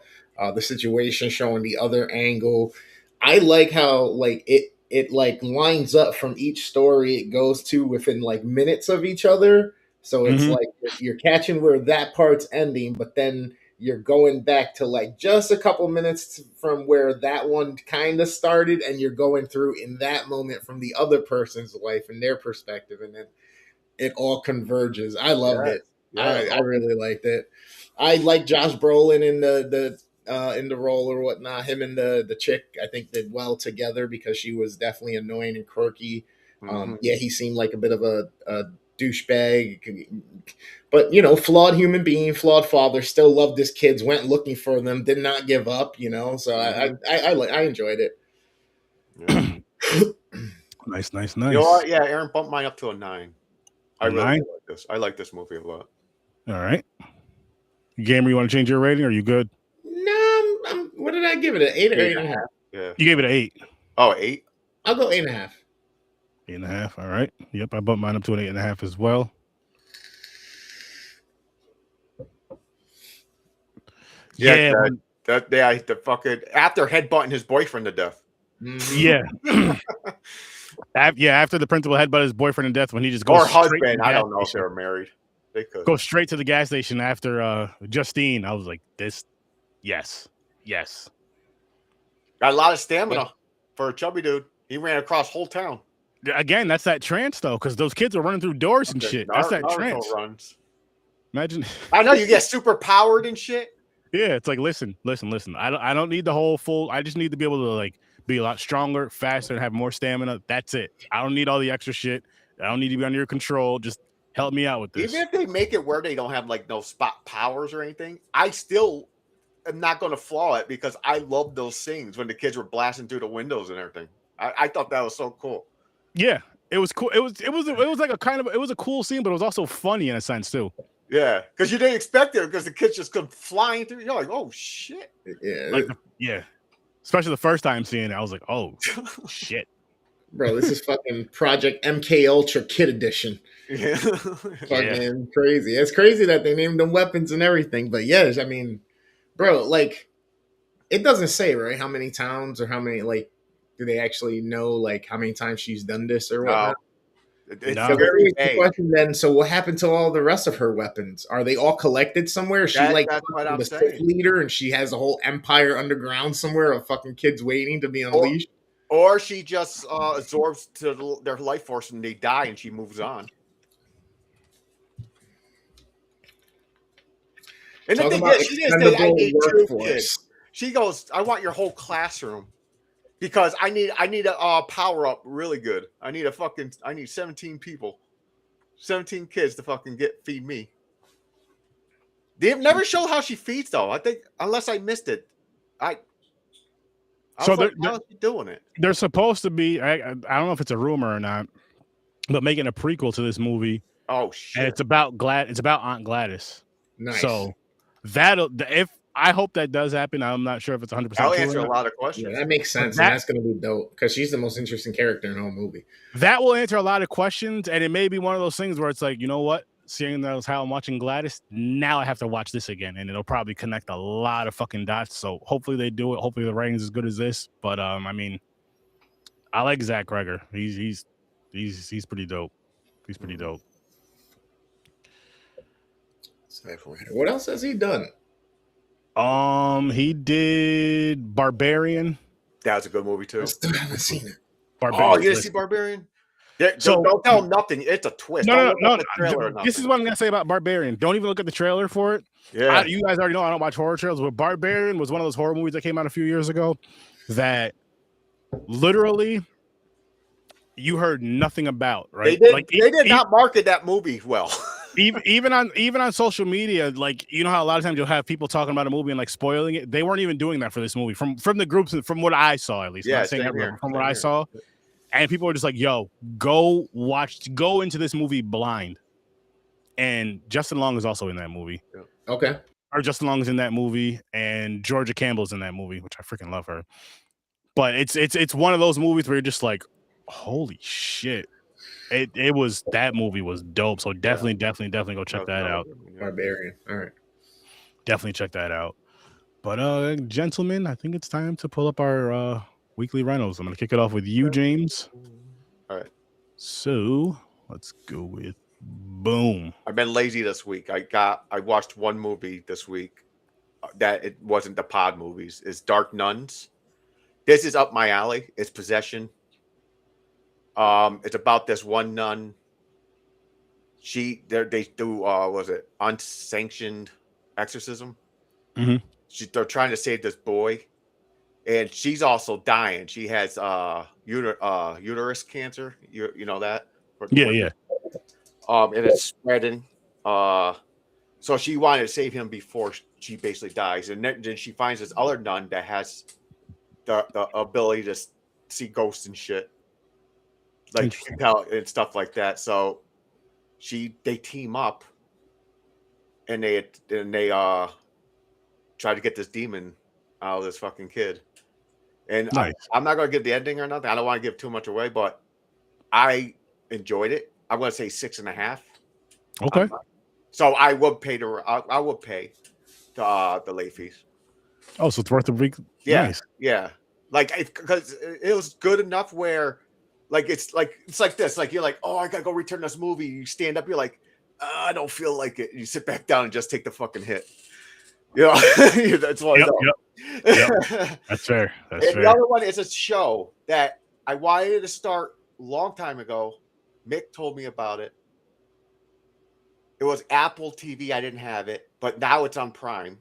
the situation showing the other angle. I like how like it like lines up from each story it goes to within like minutes of each other. So it's like you're catching where that part's ending, but then you're going back to like just a couple minutes from where that one kind of started, and you're going through in that moment from the other person's life and their perspective, and then it all converges. I loved it. Yeah, I really liked it. I like Josh Brolin in the role or whatnot. Him and the chick, I think, did well together because she was definitely annoying and quirky. Yeah, he seemed like a bit of a douchebag, but flawed human being, flawed father, still loved his kids, went looking for them, did not give up. So I enjoyed it. Yeah. Nice. You know what? Yeah, Aaron bumped mine up to a 9. I really like this. I like this movie a lot. All right, Gamer, you want to change your rating? Or are you good? No, what did I give it? An 8 or 8.5? Yeah, you gave it an 8. Oh, 8. I'll go 8.5. 8.5. All right. Yep, I bumped mine up to an 8.5 as well. Yeah, the fucking after headbutting his boyfriend to death. Yeah. After the principal headbutted his boyfriend to death, when he just goes or husband. I don't know if they were married. They could go straight to the gas station after Justine. I was like, this, yes. Got a lot of stamina for a chubby dude. He ran across whole town. Again, that's that trance though, because those kids are running through doors and shit. That's that trance. Runs. Imagine. I know you get super powered and shit. Yeah, it's like listen. I don't need the whole full. I just need to be able to like be a lot stronger, faster, and have more stamina. That's it. I don't need all the extra shit. I don't need to be under your control. Just help me out with this. Even if they make it where they don't have like no spot powers or anything, I still am not going to flaw it because I love those scenes when the kids were blasting through the windows and everything. I thought that was so cool. Yeah, it was cool. It was like it was a cool scene, but it was also funny in a sense too. Yeah, because you didn't expect it because the kids just come flying through. You're like, oh shit. Yeah, yeah. Especially the first time seeing it, I was like, "Oh shit!" Bro, this is fucking Project MK Ultra Kid Edition. Yeah. Fucking crazy. It's crazy that they named them weapons and everything. But yes, I mean, bro, like it doesn't say, right, how many towns or how many, like, do they actually know, like, how many times she's done this or whatnot? It's No. So very the vague. question then, so what happened to all the rest of her weapons? Are they all collected somewhere? Is she like That's what I'm the Sith saying. leader and she has a whole empire underground somewhere of fucking kids waiting to be unleashed? Or she just absorbs to their life force and they die and she moves on. And Talk the thing about is, she didn't say, I expendable need 2 kids. workforce. She goes, I want your whole classroom because I need a power up really good. I need 17 people, 17 kids to fucking feed me. They never show how she feeds though. I think unless I missed it, I So was like, how is she doing it? They're supposed to be. I don't know if it's a rumor or not, but making a prequel to this movie. Oh shit! And it's about It's about Aunt Gladys. Nice. So if I hope that does happen, I'm not sure if it's 100%. I'll answer a lot of questions. Yeah, that makes sense, and that's going to be dope because she's the most interesting character in the whole movie. That will answer a lot of questions, and it may be one of those things where it's like, you know what? Seeing as how I'm watching Gladys, now I have to watch this again, and it'll probably connect a lot of fucking dots. So hopefully they do it. Hopefully the writing's as good as this. But I mean, I like Zach Cregger. He's pretty dope. He's pretty dope. What else has he done? He did Barbarian. That was a good movie too. I still haven't seen it. Barbarian. Oh, you didn't see Barbarian? Yeah, so don't tell him nothing. It's a twist. No. This is what I'm gonna say about Barbarian. Don't even look at the trailer for it. Yeah, you guys already know I don't watch horror trailers, but Barbarian was one of those horror movies that came out a few years ago that literally you heard nothing about. Right? They did not market that movie well. even on social media, like, you know how a lot of times you'll have people talking about a movie and like spoiling it. They weren't even doing that for this movie from the groups, from what I saw at least. Yeah, not saying everyone, from what I saw. And people were just like, yo, go into this movie blind. And Justin Long is also in that movie. Okay. Or Justin Long is in that movie, and Georgia Campbell's in that movie, which I freaking love her. But it's one of those movies where you're just like, holy shit. That movie was dope. So definitely go check that out. Barbarian. All right. Definitely check that out. But gentlemen, I think it's time to pull up our weekly rentals. I'm gonna kick it off with you, James. All right. So let's go with boom. I've been lazy this week. I watched one movie this week that it wasn't the pod movies. It's Dark Nuns. This is up my alley. It's Possession. It's about this one nun. They do was it unsanctioned exorcism? Mm-hmm. They're trying to save this boy. And she's also dying. She has uterus cancer. You know that? Yeah. And it's spreading. So she wanted to save him before she basically dies. And then she finds this other nun that has the ability to see ghosts and shit, like and stuff like that. So they team up, and they try to get this demon out of this fucking kid. And nice. I'm not going to give the ending or nothing. I don't want to give too much away, but I enjoyed it. I'm going to say 6.5. Okay. So I would pay the late fees. Oh, so it's worth the week. Yeah, nice. Yeah. Like, because it was good enough where, like, it's like this. Like, you're like, oh, I gotta go return this movie. You stand up, you're like, I don't feel like it. You sit back down and just take the fucking hit. You know, that's what. Yep. That's fair. The other one is a show that I wanted to start a long time ago. Mick told me about it. It was Apple TV. I didn't have it, but now it's on Prime.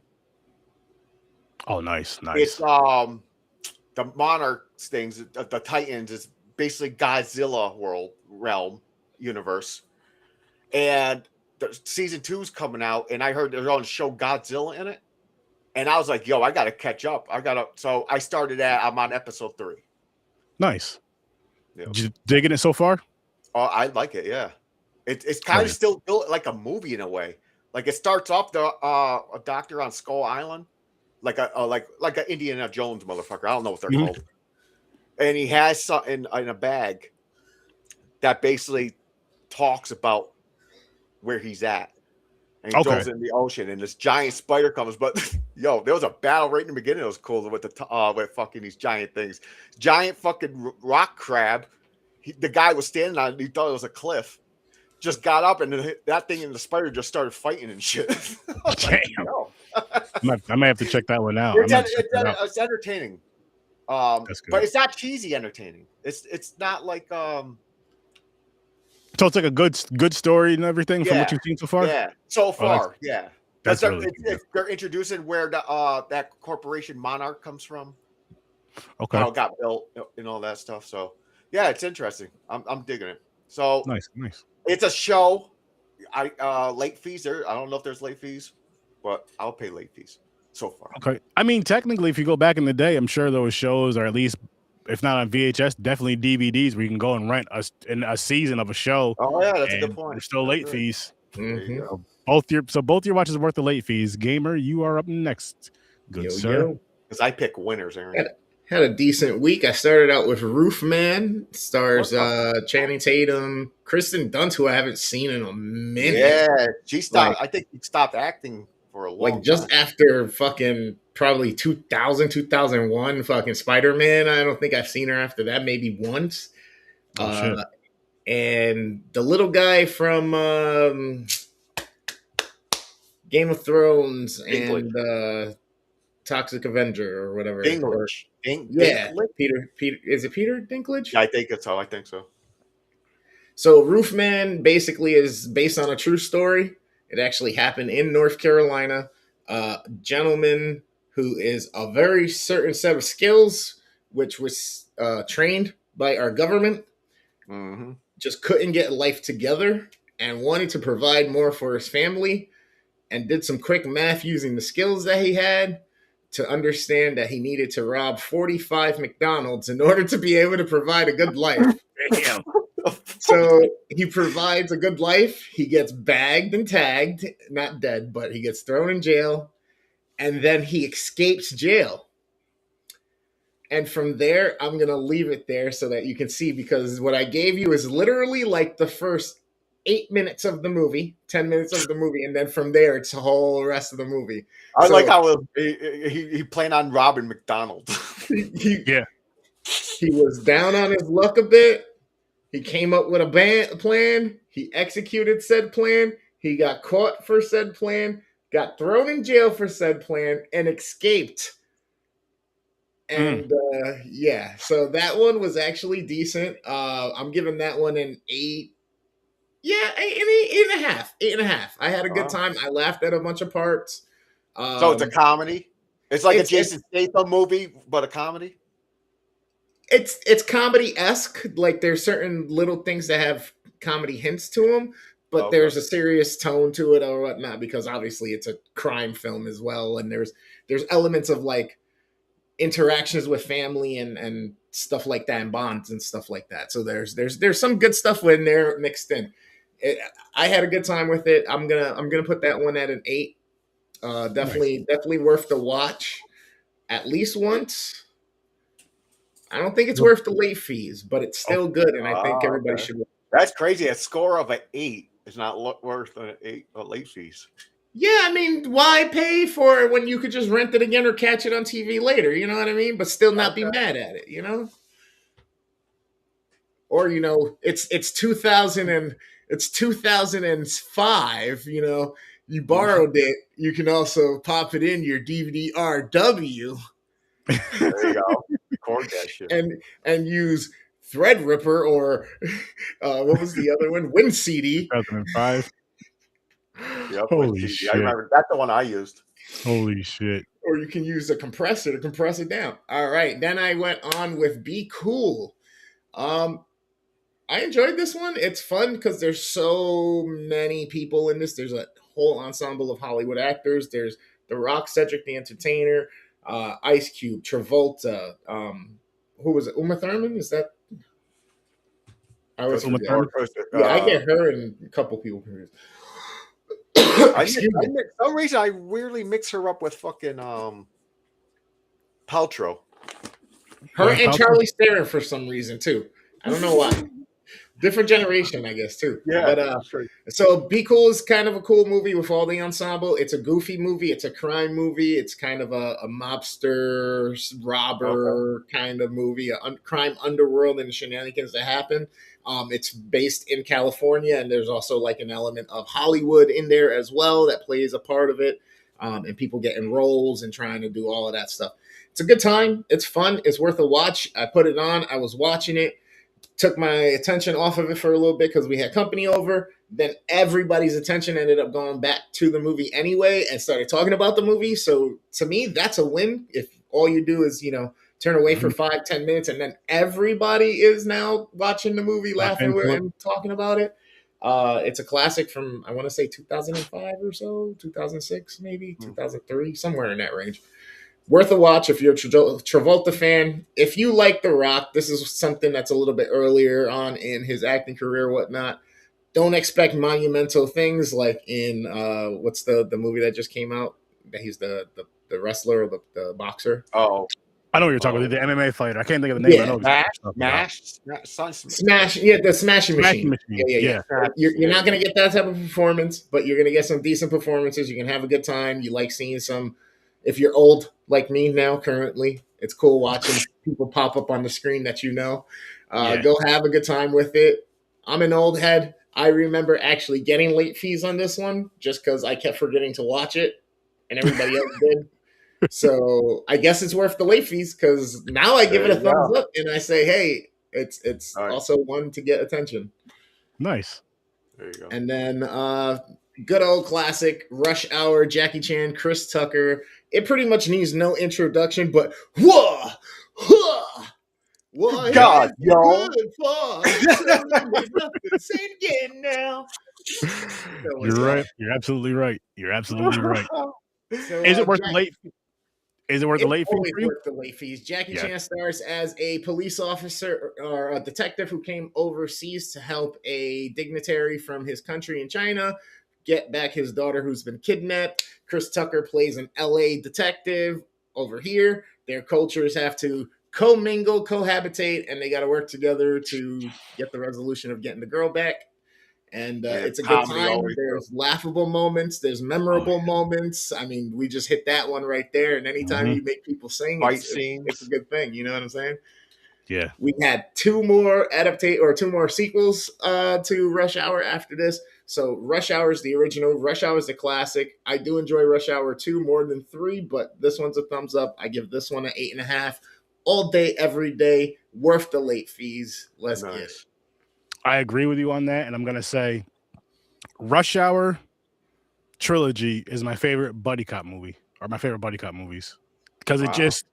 Oh, nice. It's the Monarchs things, the Titans is basically Godzilla realm universe, and the season 2's coming out, and I heard they're going to show Godzilla in it, and I was like, yo, I got to catch up. So I started I'm on episode 3. Nice. Yeah. Did you digging it so far? Oh, I like it. Yeah, it's kind of still built like a movie in a way. Like, it starts off a doctor on Skull Island, like a Indiana Jones motherfucker. I don't know what they're called. And he has something in a bag that basically talks about where he's at. And he throws it in the ocean, and this giant spider comes. But yo, there was a battle right in the beginning. It was cool with with fucking these giant things, giant fucking rock crab. The guy was standing on it. He thought it was a cliff. Just got up, and that thing and the spider just started fighting and shit. Damn. I may have to check that one out. It's entertaining, but it's not cheesy entertaining. It's not like So it's like a good story and everything from what you've seen so far. Yeah, so far, yeah. That's really they're introducing where that corporation Monarch comes from. Okay, how it got built and all that stuff. So yeah, it's interesting. I'm digging it. So nice. It's a show. Late fees there. I don't know if there's late fees, but I'll pay late fees so far. Okay, I mean technically, if you go back in the day, I'm sure those shows are at least, if not on VHS, definitely DVDs where you can go and rent a season of a show. Oh yeah, that's a good point. There's still late fees. Mm-hmm. Both your watches are worth the late fees. Gamer, you are up next. Good sir. Because I pick winners, Aaron. Had a decent week. I started out with Roofman. Stars Channing Tatum, Kristen Dunst, who I haven't seen in a minute. Yeah, she stopped. I think she stopped acting for a long time. Just after fucking probably 2000, 2001 fucking Spider-Man. I don't think I've seen her after that, maybe once. And the little guy from Game of Thrones and Toxic Avenger or whatever. Dinklage. Peter. Is it Peter Dinklage? Yeah, I think it's how. I think so. So Roofman basically is based on a true story. It actually happened in North Carolina. Gentleman who is a very certain set of skills, which was trained by our government, just couldn't get life together and wanted to provide more for his family, and did some quick math using the skills that he had to understand that he needed to rob 45 McDonald's in order to be able to provide a good life. Damn. So he provides a good life. He gets bagged and tagged, not dead, but he gets thrown in jail. And then he escapes jail. And from there, I'm going to leave it there so that you can see, because what I gave you is literally like the first 8 minutes of the movie, 10 minutes of the movie, and then from there, it's the whole rest of the movie. I like how he planned on robbing McDonald's. He was down on his luck a bit. He came up with a plan. He executed said plan. He got caught for said plan, got thrown in jail for said plan, and escaped. And so that one was actually decent. I'm giving that one an 8. Yeah, 8.5. I had a good time. I laughed at a bunch of parts. So it's a comedy? It's like a Jason Statham movie, but a comedy? It's comedy-esque. Like, there's certain little things that have comedy hints to them, but there's a serious tone to it or whatnot, because obviously it's a crime film as well, and there's elements of, like, interactions with family and stuff like that, and bonds and stuff like that. So there's some good stuff in there mixed in. I had a good time with it. I'm gonna put that one at an 8. Definitely worth the watch at least once. I don't think it's worth the late fees, but it's still good, and I think everybody should. That's crazy. A score of an 8 is not worth an 8 late fees. Yeah, I mean, why pay for it when you could just rent it again or catch it on TV later? You know what I mean? But still not be mad at it, you know? Or, you know, it's 2005, you know, you borrowed it. You can also pop it in your DVD RW. There you go. Record that shit. And use Threadripper or what was the other one? WinCD. 2005. Yep, holy shit. I remember that's the one I used. Holy shit. Or you can use a compressor to compress it down. All right. Then I went on with Be Cool. I enjoyed this one. It's fun because there's so many people in this. There's a whole ensemble of Hollywood actors. There's The Rock, Cedric the Entertainer, Ice Cube, Travolta. Who was it? Uma Thurman? Is that? I was Uma Thurman. I get her and a couple people. For some reason, I weirdly mix her up with fucking Paltrow. Her Gwyneth and Paltrow? Charlie Theron for some reason too. I don't know why. Different generation, I guess, too. Yeah, But that's right. so Be Cool is kind of a cool movie with all the ensemble. It's a goofy movie. It's a crime movie. It's kind of a mobster, robber kind of movie, a crime underworld and the shenanigans that happen. It's based in California, and there's also like an element of Hollywood in there as well that plays a part of it. And people getting roles and trying to do all of that stuff. It's a good time. It's fun. It's worth a watch. I put it on. I was watching it. Took my attention off of it for a little bit because we had company over. Then everybody's attention ended up going back to the movie anyway and started talking about the movie. So to me, that's a win. If all you do is, turn away for 5-10 minutes and then everybody is now watching the movie, laughing and talking about it. It's a classic from, I want to say 2005 or so, 2006, maybe 2003, somewhere in that range. Worth a watch if you're a Travolta fan. If you like The Rock, this is something that's a little bit earlier on in his acting career, whatnot. Don't expect monumental things like in what's the movie that just came out? That he's the wrestler or the boxer. Oh, I know what you're talking about. The MMA fighter. I can't think of the name. Yeah. I know Smash. Yeah, the Smashing Machine. Yeah. You're not going to get that type of performance, but you're going to get some decent performances. You can have a good time. You like seeing some. If you're old like me now, currently, it's cool watching people pop up on the screen that you know. Go have a good time with it. I'm an old head. I remember actually getting late fees on this one just because I kept forgetting to watch it, and everybody else did. So I guess it's worth the late fees because now I give it a thumbs up and I say, hey, it's also one to get attention. Nice. There you go. And then good old classic Rush Hour, Jackie Chan, Chris Tucker. It pretty much needs no introduction, but whoa, God, yo. Say it again now. You're right. You're absolutely right. You're absolutely right. So, Is it worth the late? Is it worth the late fees for you? Worth the late fees. Jackie Chan stars as a police officer or a detective who came overseas to help a dignitary from his country in China get back his daughter who's been kidnapped. Chris Tucker plays an LA detective over here. Their cultures have to commingle, cohabitate, and they got to work together to get the resolution of getting the girl back. And it's a good time. There's laughable moments. There's memorable moments. I mean, we just hit that one right there. And anytime you make people sing, it's a good thing. You know what I'm saying? Yeah. We had two more sequels to Rush Hour after this. So Rush Hour is the original. Rush Hour is the classic. I do enjoy Rush Hour 2 more than 3, but this one's a thumbs up. I give this one an 8.5. All day, every day. Worth the late fees. Let's get it. I agree with you on that, and I'm gonna say Rush Hour trilogy is my favorite buddy cop movie, or my favorite buddy cop movies, because it just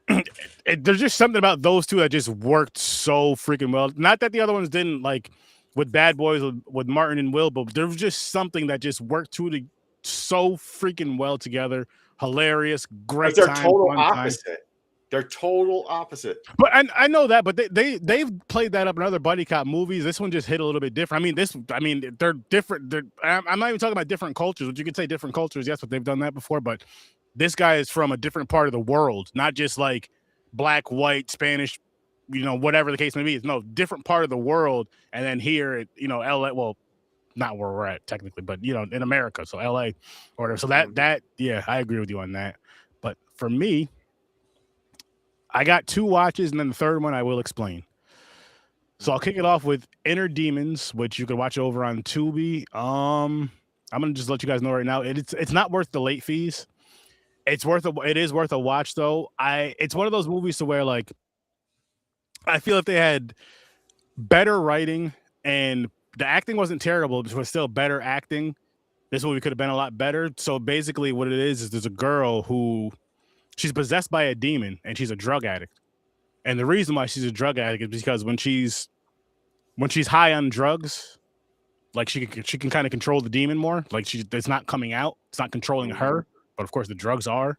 there's just something about those two that just worked so freaking well. Not that the other ones didn't, like with Bad Boys with Martin and Will, but there was just something that just worked so freaking well together. Hilarious, great. They're total opposite. They're total opposite. But I know that, but they've played that up in other buddy cop movies. This one just hit a little bit different. I mean, they're different. I'm not even talking about different cultures, but you could say different cultures, yes, but they've done that before. But this guy is from a different part of the world, not just like black, white, Spanish, whatever the case may be. It's no different part of the world. And then here at, LA, well, not where we're at technically, but in America, so LA or whatever. So that yeah, I agree with you on that. But for me, I got 2 watches, and then the third one I will explain. So I'll kick it off with Inner Demons, which you can watch over on Tubi. I'm gonna just let you guys know right now, it's not worth the late fees. It is worth a watch though. It's one of those movies to where, like, I feel if they had better writing and the acting wasn't terrible, but it was still better acting, this movie could have been a lot better. So basically what it is there's a girl who she's possessed by a demon and she's a drug addict. And the reason why she's a drug addict is because when she's high on drugs, like she can kind of control the demon more. Like it's not coming out. It's not controlling her, but of course the drugs are.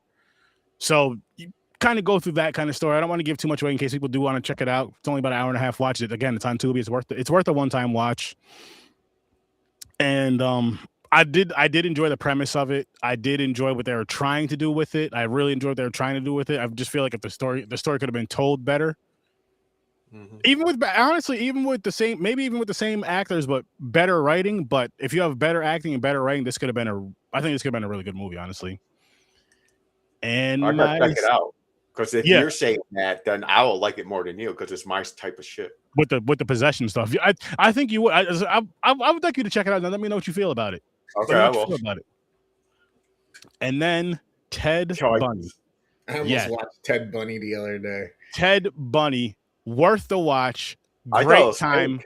So you kind of go through that kind of story. I don't want to give too much away in case people do want to check it out. It's only about an hour and a half. Watch it again. It's on Tubi. It's worth a one-time watch. And I did enjoy the premise of it. I did enjoy what they were trying to do with it. I really enjoyed what they were trying to do with it. I just feel like if the story could have been told better. Even with the same actors, but better writing. But if you have better acting and better writing, I think this could have been a really good movie, honestly. And I gotta check it out, because if you're saying that, then I will like it more than you, because it's my type of shit. With the possession stuff, I think you would. I would like you to check it out and let me know what you feel about it. Okay, I will. And then Ted Bundy. I almost watched Ted Bundy the other day. Ted Bundy, worth the watch. Great time,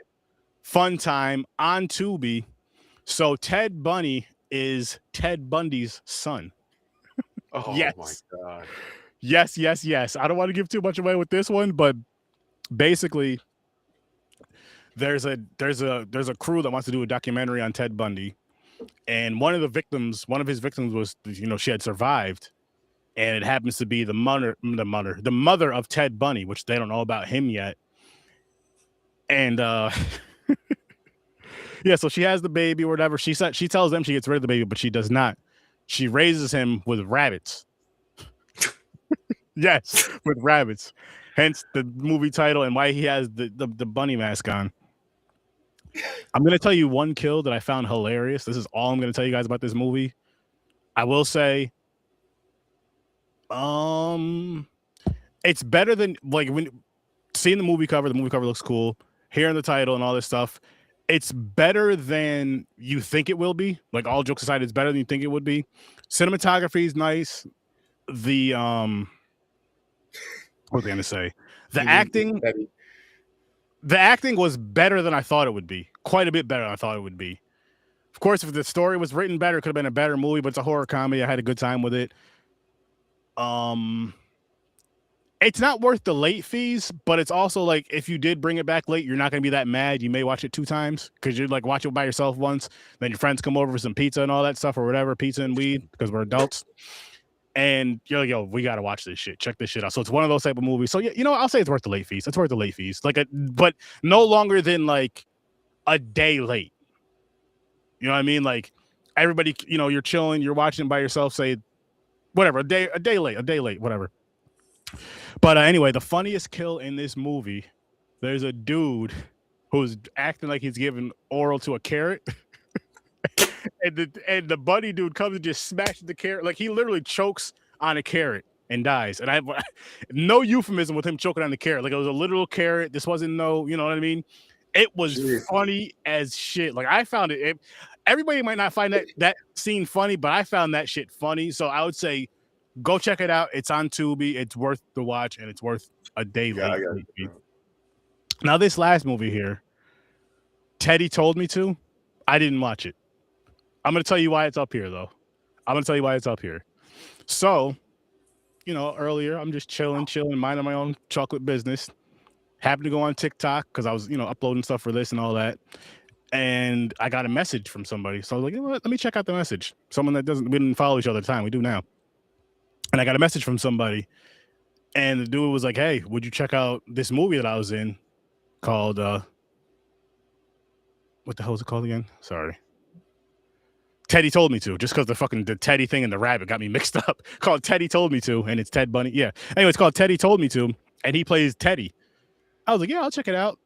fun time on Tubi. So Ted Bundy is Ted Bundy's son. Oh yes. My god. Yes. I don't want to give too much away with this one, but basically there's a crew that wants to do a documentary on Ted Bundy, and one of his victims was, she had survived, and it happens to be the mother of Ted Bundy, which they don't know about him yet. And yeah, so she has the baby or whatever. She tells them she gets rid of the baby, but she does not. She raises him with rabbits. Yes, with rabbits. Hence the movie title and why he has the bunny mask on. I'm going to tell you one kill that I found hilarious. This is all I'm going to tell you guys about this movie. I will say, it's better than, like, when seeing the movie cover looks cool. Hearing the title and all this stuff, it's better than you think it will be. Like, all jokes aside, it's better than you think it would be. Cinematography is nice. The what was I going to say? The acting was better than I thought it would be. Quite a bit better than I thought it would be. Of course, if the story was written better, it could have been a better movie, but it's a horror comedy. I had a good time with it. It's not worth the late fees, but it's also like, if you did bring it back late, you're not going to be that mad. You may watch it 2 times because you'd like watch it by yourself once. Then your friends come over for some pizza and all that stuff or whatever, pizza and weed, because we're adults. And you're like, yo, we got to watch this shit. Check this shit out. So it's one of those type of movies. So, yeah, I'll say it's worth the late fees. It's worth the late fees. But no longer than like a day late. You know what I mean? Like, everybody, you're chilling, you're watching by yourself, say, whatever, a day late, whatever. But anyway, the funniest kill in this movie, there's a dude who's acting like he's giving oral to a carrot. and the bunny dude comes and just smashes the carrot. Like, he literally chokes on a carrot and dies. And I no euphemism with him choking on the carrot. Like, it was a literal carrot. This wasn't you know what I mean? It was funny as shit. Like, I found it. Everybody might not find that scene funny, but I found that shit funny. So I would say, go check it out. It's on Tubi. It's worth the watch, and it's worth a day late. Now, this last movie here, Teddy told me to. I didn't watch it. I'm going to tell you why it's up here, though. So, earlier, I'm just chilling, minding my own chocolate business. Happened to go on TikTok because I was, uploading stuff for this and all that. And I got a message from somebody. So I was like, you know what? Let me check out the message. Someone that we didn't follow each other at the time. We do now. And I got a message from somebody. And the dude was like, hey, would you check out this movie that I was in called, what the hell is it called again? Sorry. Teddy Told Me To, just because the Teddy thing and the rabbit got me mixed up. Called Teddy Told Me To, and it's Ted Bundy. Yeah. Anyway, it's called Teddy Told Me To, and he plays Teddy. I was like, yeah, I'll check it out.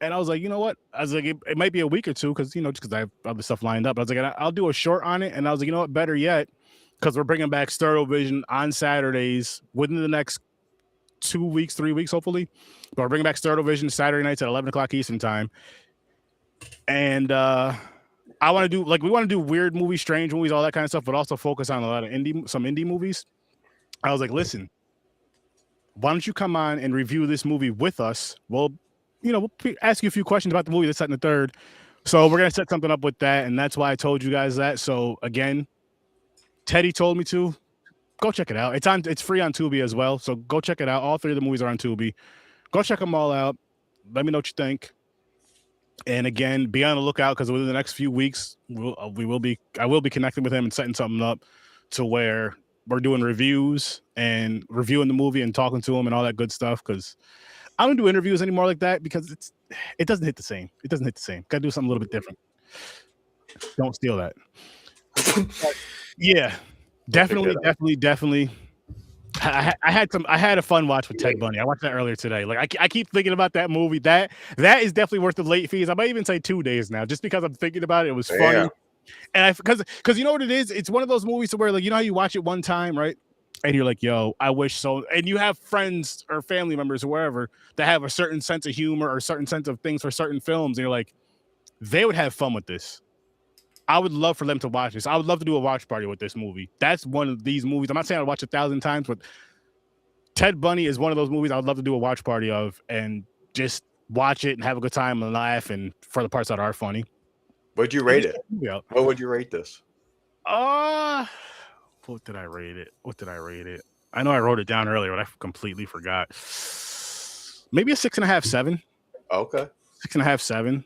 And I was like, you know what? I was like, it might be a week or two because, just because I have other stuff lined up. I was like, I'll do a short on it. And I was like, you know what? Better yet, because we're bringing back Vision on Saturdays within the next 2 weeks, 3 weeks, hopefully. But we're bringing back Vision Saturday nights at 11 o'clock Eastern time. And I want to do, we want to do weird movies, strange movies, all that kind of stuff, but also focus on a lot of some indie movies. I was like, listen, why don't you come on and review this movie with us? We'll ask you a few questions about the movie that's set in the third. So we're going to set something up with that. And that's why I told you guys that. So again, Teddy Told Me To. Go check it out. It's free on Tubi as well. So go check it out. All 3 of the movies are on Tubi. Go check them all out. Let me know what you think. And again, be on the lookout because within the next few weeks, I will be connecting with him and setting something up to where we're doing reviews and reviewing the movie and talking to him and all that good stuff. Because I don't do interviews anymore like that because it doesn't hit the same. Got to do something a little bit different. Don't steal that. Yeah, definitely. I had a fun watch with Ted Bundy. I watched that earlier today. Like I keep thinking about that movie. That is definitely worth the late fees. I might even say 2 days now, just because I'm thinking about it. It was funny, and because you know what it is. It's one of those movies where, like, you know how you watch it one time, right? And you're like, yo, I wish so. And you have friends or family members or wherever that have a certain sense of humor or a certain sense of things for certain films, and you're like, they would have fun with this. I would love for them to watch this. I would love to do a watch party with this movie. That's one of these movies. I'm not saying I'd watch 1,000 times, but Ted Bundy is one of those movies I would love to do a watch party of and just watch it and have a good time and laugh, and for the parts that are funny. What'd you rate it? What would you rate this? What did I rate it? I know I wrote it down earlier, but I completely forgot. Maybe a 6.5, 7. Okay. 6.5, 7.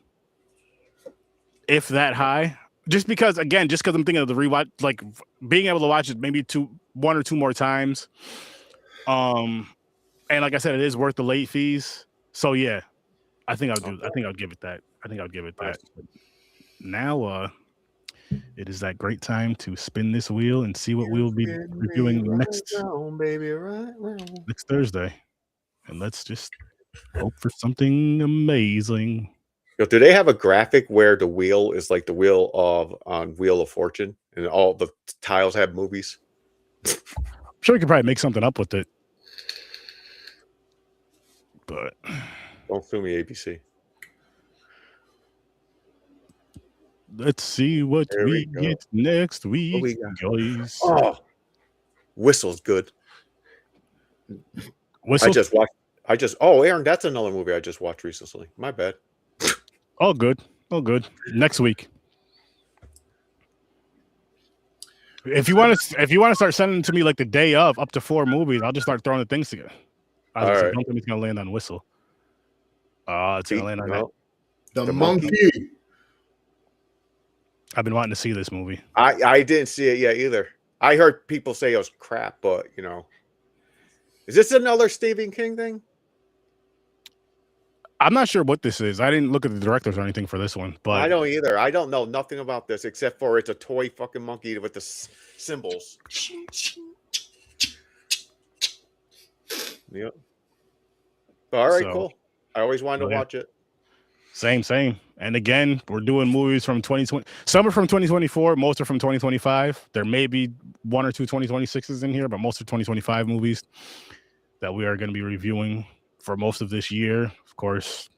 If that high. Just because I'm thinking of the rewatch, like being able to watch it maybe 1 or 2 more times. And like I said, it is worth the late fees. So yeah, I think I'll give it that. Nice. Now, it is that great time to spin this wheel and see what we'll be reviewing next Thursday. And let's just hope for something amazing. Do they have a graphic where the wheel is like the wheel on Wheel of Fortune and all the tiles have movies? I'm sure we could probably make something up with it. But don't sue me, ABC. Let's see what we get next week, guys. Oh, Whistle's good. Whistle? Aaron, that's another movie I just watched recently. My bad. All good. Next week. If you want to start sending to me like the day of up to 4 movies, I'll just start throwing the things together. I don't think it's gonna land on Whistle. It's gonna land on that. The monkey. I've been wanting to see this movie. I didn't see it yet either. I heard people say it was crap, but is this another Stephen King thing? I'm not sure what this is. I didn't look at the directors or anything for this one, but I don't either. I don't know nothing about this except for it's a toy fucking monkey with the symbols. Yep. All right, cool. I always wanted to watch it. Same. And again, we're doing movies from 2020. Some are from 2024. Most are from 2025. There may be 1 or 2 2026s in here, but most are 2025 movies that we are going to be reviewing for most of this year. Of course,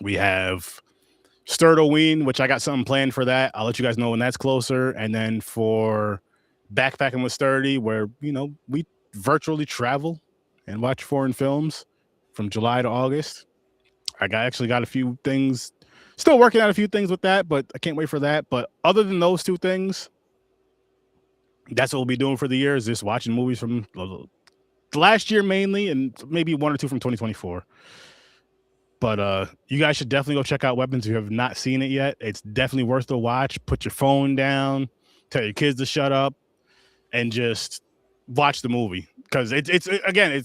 we have Sturtoween, which I got something planned for that. I'll let you guys know when that's closer. And then for Backpacking with Sturdy, where, we virtually travel and watch foreign films from July to August. I actually got a few things, still working on a few things with that, but I can't wait for that. But other than those 2 things, that's what we'll be doing for the year, is just watching movies from last year mainly, and maybe 1 or 2 from 2024. But you guys should definitely go check out Weapons if you have not seen it yet. It's definitely worth the watch. Put your phone down, tell your kids to shut up, and just watch the movie. Because it's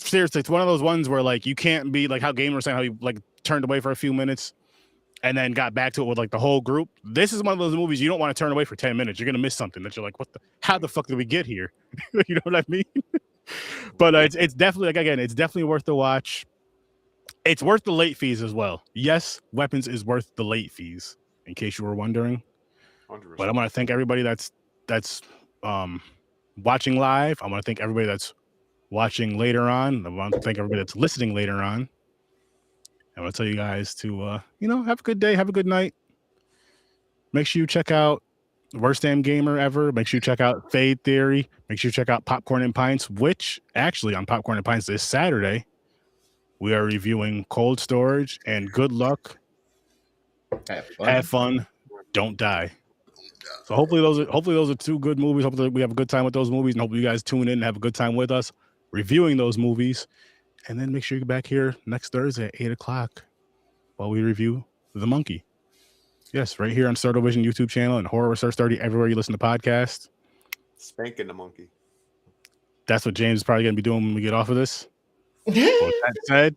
seriously, it's one of those ones where, like, you can't be like how Gamer was saying, how you like turned away for a few minutes and then got back to it with like the whole group. This is one of those movies you don't want to turn away for 10 minutes. You're gonna miss something that you're like, how the fuck did we get here? You know what I mean? But it's definitely, like, again, it's definitely worth the watch. It's worth the late fees as well. Yes, Weapons is worth the late fees, in case you were wondering. 100%. But I want to thank everybody that's watching live. I want to thank everybody that's watching later on. I want to thank everybody that's listening later on. I want to tell you guys to, have a good day, have a good night. Make sure you check out WorstDamnGamerEvr. Make sure you check out Fade Theory. Make sure you check out Popcorn and Pints, which actually on Popcorn and Pints this Saturday, we are reviewing Cold Storage, and good luck. Have fun. Don't die. So hopefully those are 2 good movies. Hopefully we have a good time with those movies, and hopefully you guys tune in and have a good time with us reviewing those movies. And then make sure you're back here next Thursday at 8:00 while we review The Monkey. Yes, right here on Startovision YouTube channel and Horror Research 30 everywhere you listen to podcasts. Spanking the monkey. That's what James is probably going to be doing when we get off of this. With that said,